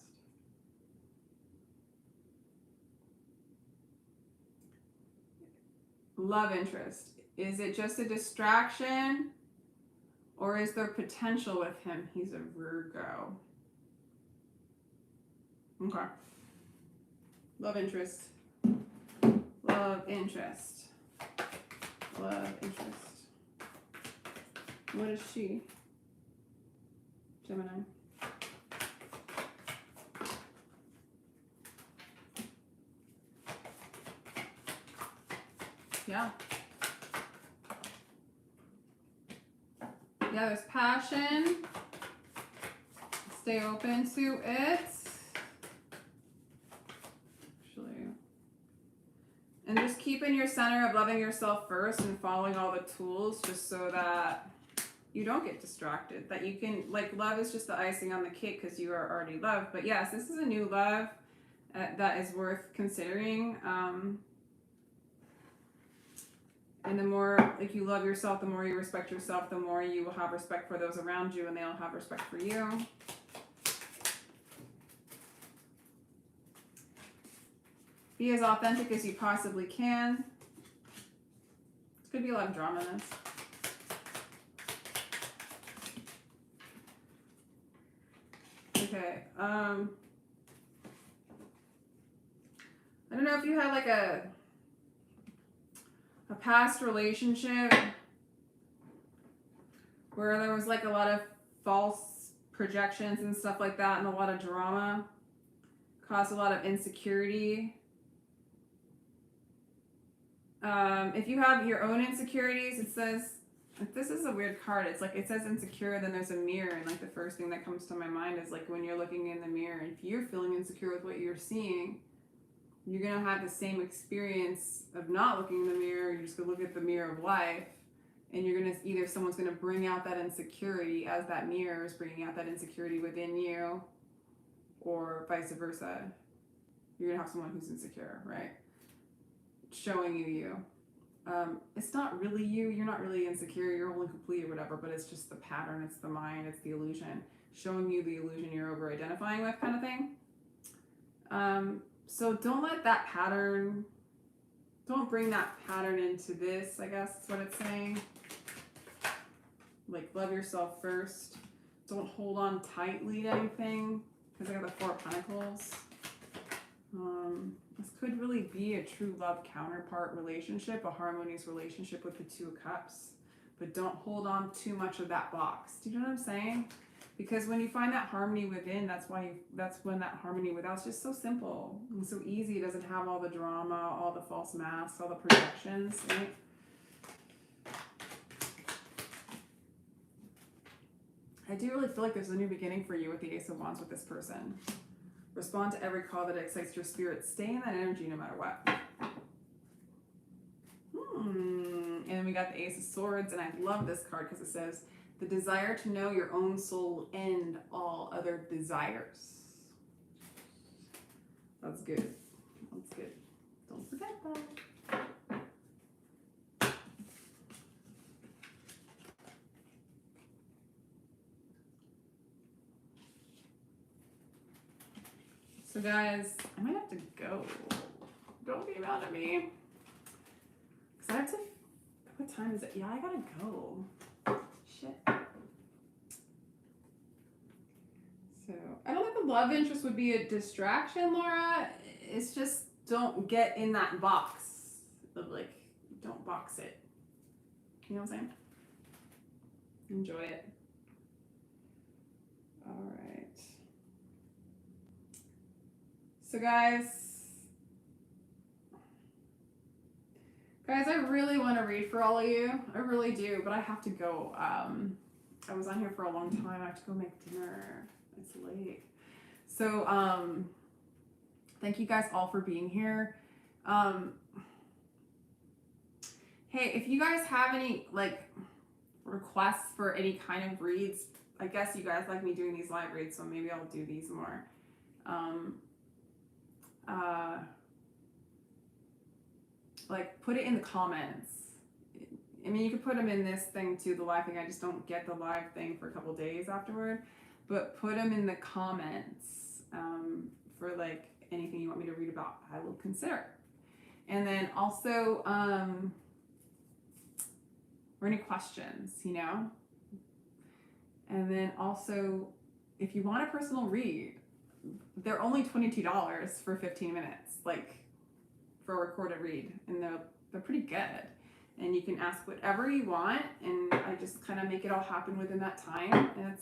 Love interest. Is it just a distraction or is there potential with him? He's a Virgo. Okay. Love interest. Love interest. Love interest. What is she? Gemini. Yeah. Yeah, there's passion. Stay open to it. And just keep in your center of loving yourself first and following all the tools just so that you don't get distracted. That you can, like, love is just the icing on the cake because you are already loved. But yes, this is a new love that is worth considering. And the more, like, you love yourself, the more you respect yourself, the more you will have respect for those around you and they'll have respect for you. Be as authentic as you possibly can. There's going to be a lot of drama in this. Okay. I don't know if you had like a past relationship where there was like a lot of false projections and stuff like that and a lot of drama. Caused a lot of insecurity. If you have your own insecurities, it says, this is a weird card. It's like, it says insecure, then there's a mirror. And like the first thing that comes to my mind is like when you're looking in the mirror, if you're feeling insecure with what you're seeing, you're going to have the same experience of not looking in the mirror. You're just going to look at the mirror of life. And you're going to, either someone's going to bring out that insecurity as that mirror is bringing out that insecurity within you, or vice versa. You're going to have someone who's insecure, right? Showing you. It's not really you. You're not really insecure. You're only complete or whatever, but it's just the pattern. It's the mind. It's the illusion. Showing you the illusion you're over-identifying with, kind of thing. So don't let that pattern, don't bring that pattern into this, I guess is what it's saying. Like, love yourself first. Don't hold on tightly to anything, because I got the Four of Pentacles. This could really be a true love counterpart relationship, a harmonious relationship with the Two of Cups. But don't hold on too much of that box. Do you know what I'm saying? Because when you find that harmony within, that's when that harmony without is just so simple and so easy. It doesn't have all the drama, all the false masks, all the projections, right? I do really feel like there's a new beginning for you with the Ace of Wands with this person. Respond to every call that excites your spirit. Stay in that energy no matter what. And then we got the Ace of Swords, and I love this card because it says, the desire to know your own soul will end all other desires. That's good. That's good. Don't forget that. So guys, I might have to go. Don't be mad at me. Because I have to, what time is it? Yeah, I gotta go. Shit. So I don't think the love interest would be a distraction, Laura. It's just don't get in that box of like, don't box it. You know what I'm saying? Enjoy it. All right. So guys, I really want to read for all of you. I really do, but I have to go. I was on here for a long time. I have to go make dinner. It's late. So, thank you guys all for being here. Hey, if you guys have any like requests for any kind of reads, I guess you guys like me doing these live reads, so maybe I'll do these more. Like put it in the comments. I mean, you could put them in this thing too, the live thing. I just don't get the live thing for a couple days afterward. But put them in the comments for like anything you want me to read about. I will consider. And then also, or any questions, you know. And then also, if you want a personal read, they're only $22 for 15 minutes, like for a recorded read, and they're pretty good. And you can ask whatever you want, and I just kind of make it all happen within that time, and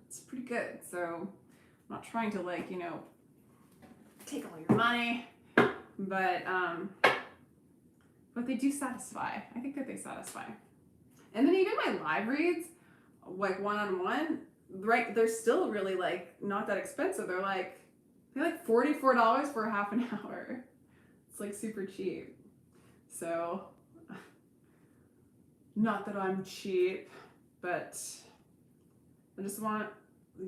it's pretty good. So I'm not trying to like, you know, take all your money, but they do satisfy. I think that they satisfy. And then even my live reads, like one-on-one, right? They're still really like not that expensive. They're like $44 for a half an hour. It's like super cheap. So not that I'm cheap, but I just want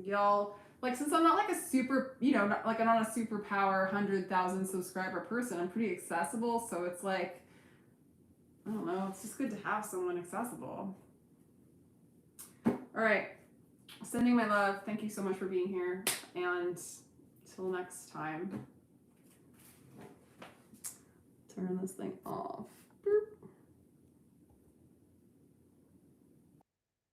y'all, like, since I'm not like a super, you know, not, like I'm not a super power 100,000 subscriber person, I'm pretty accessible. So it's like, I don't know, it's just good to have someone accessible. All right, sending my love. Thank you so much for being here, and till next time. Turn this thing off. Boop.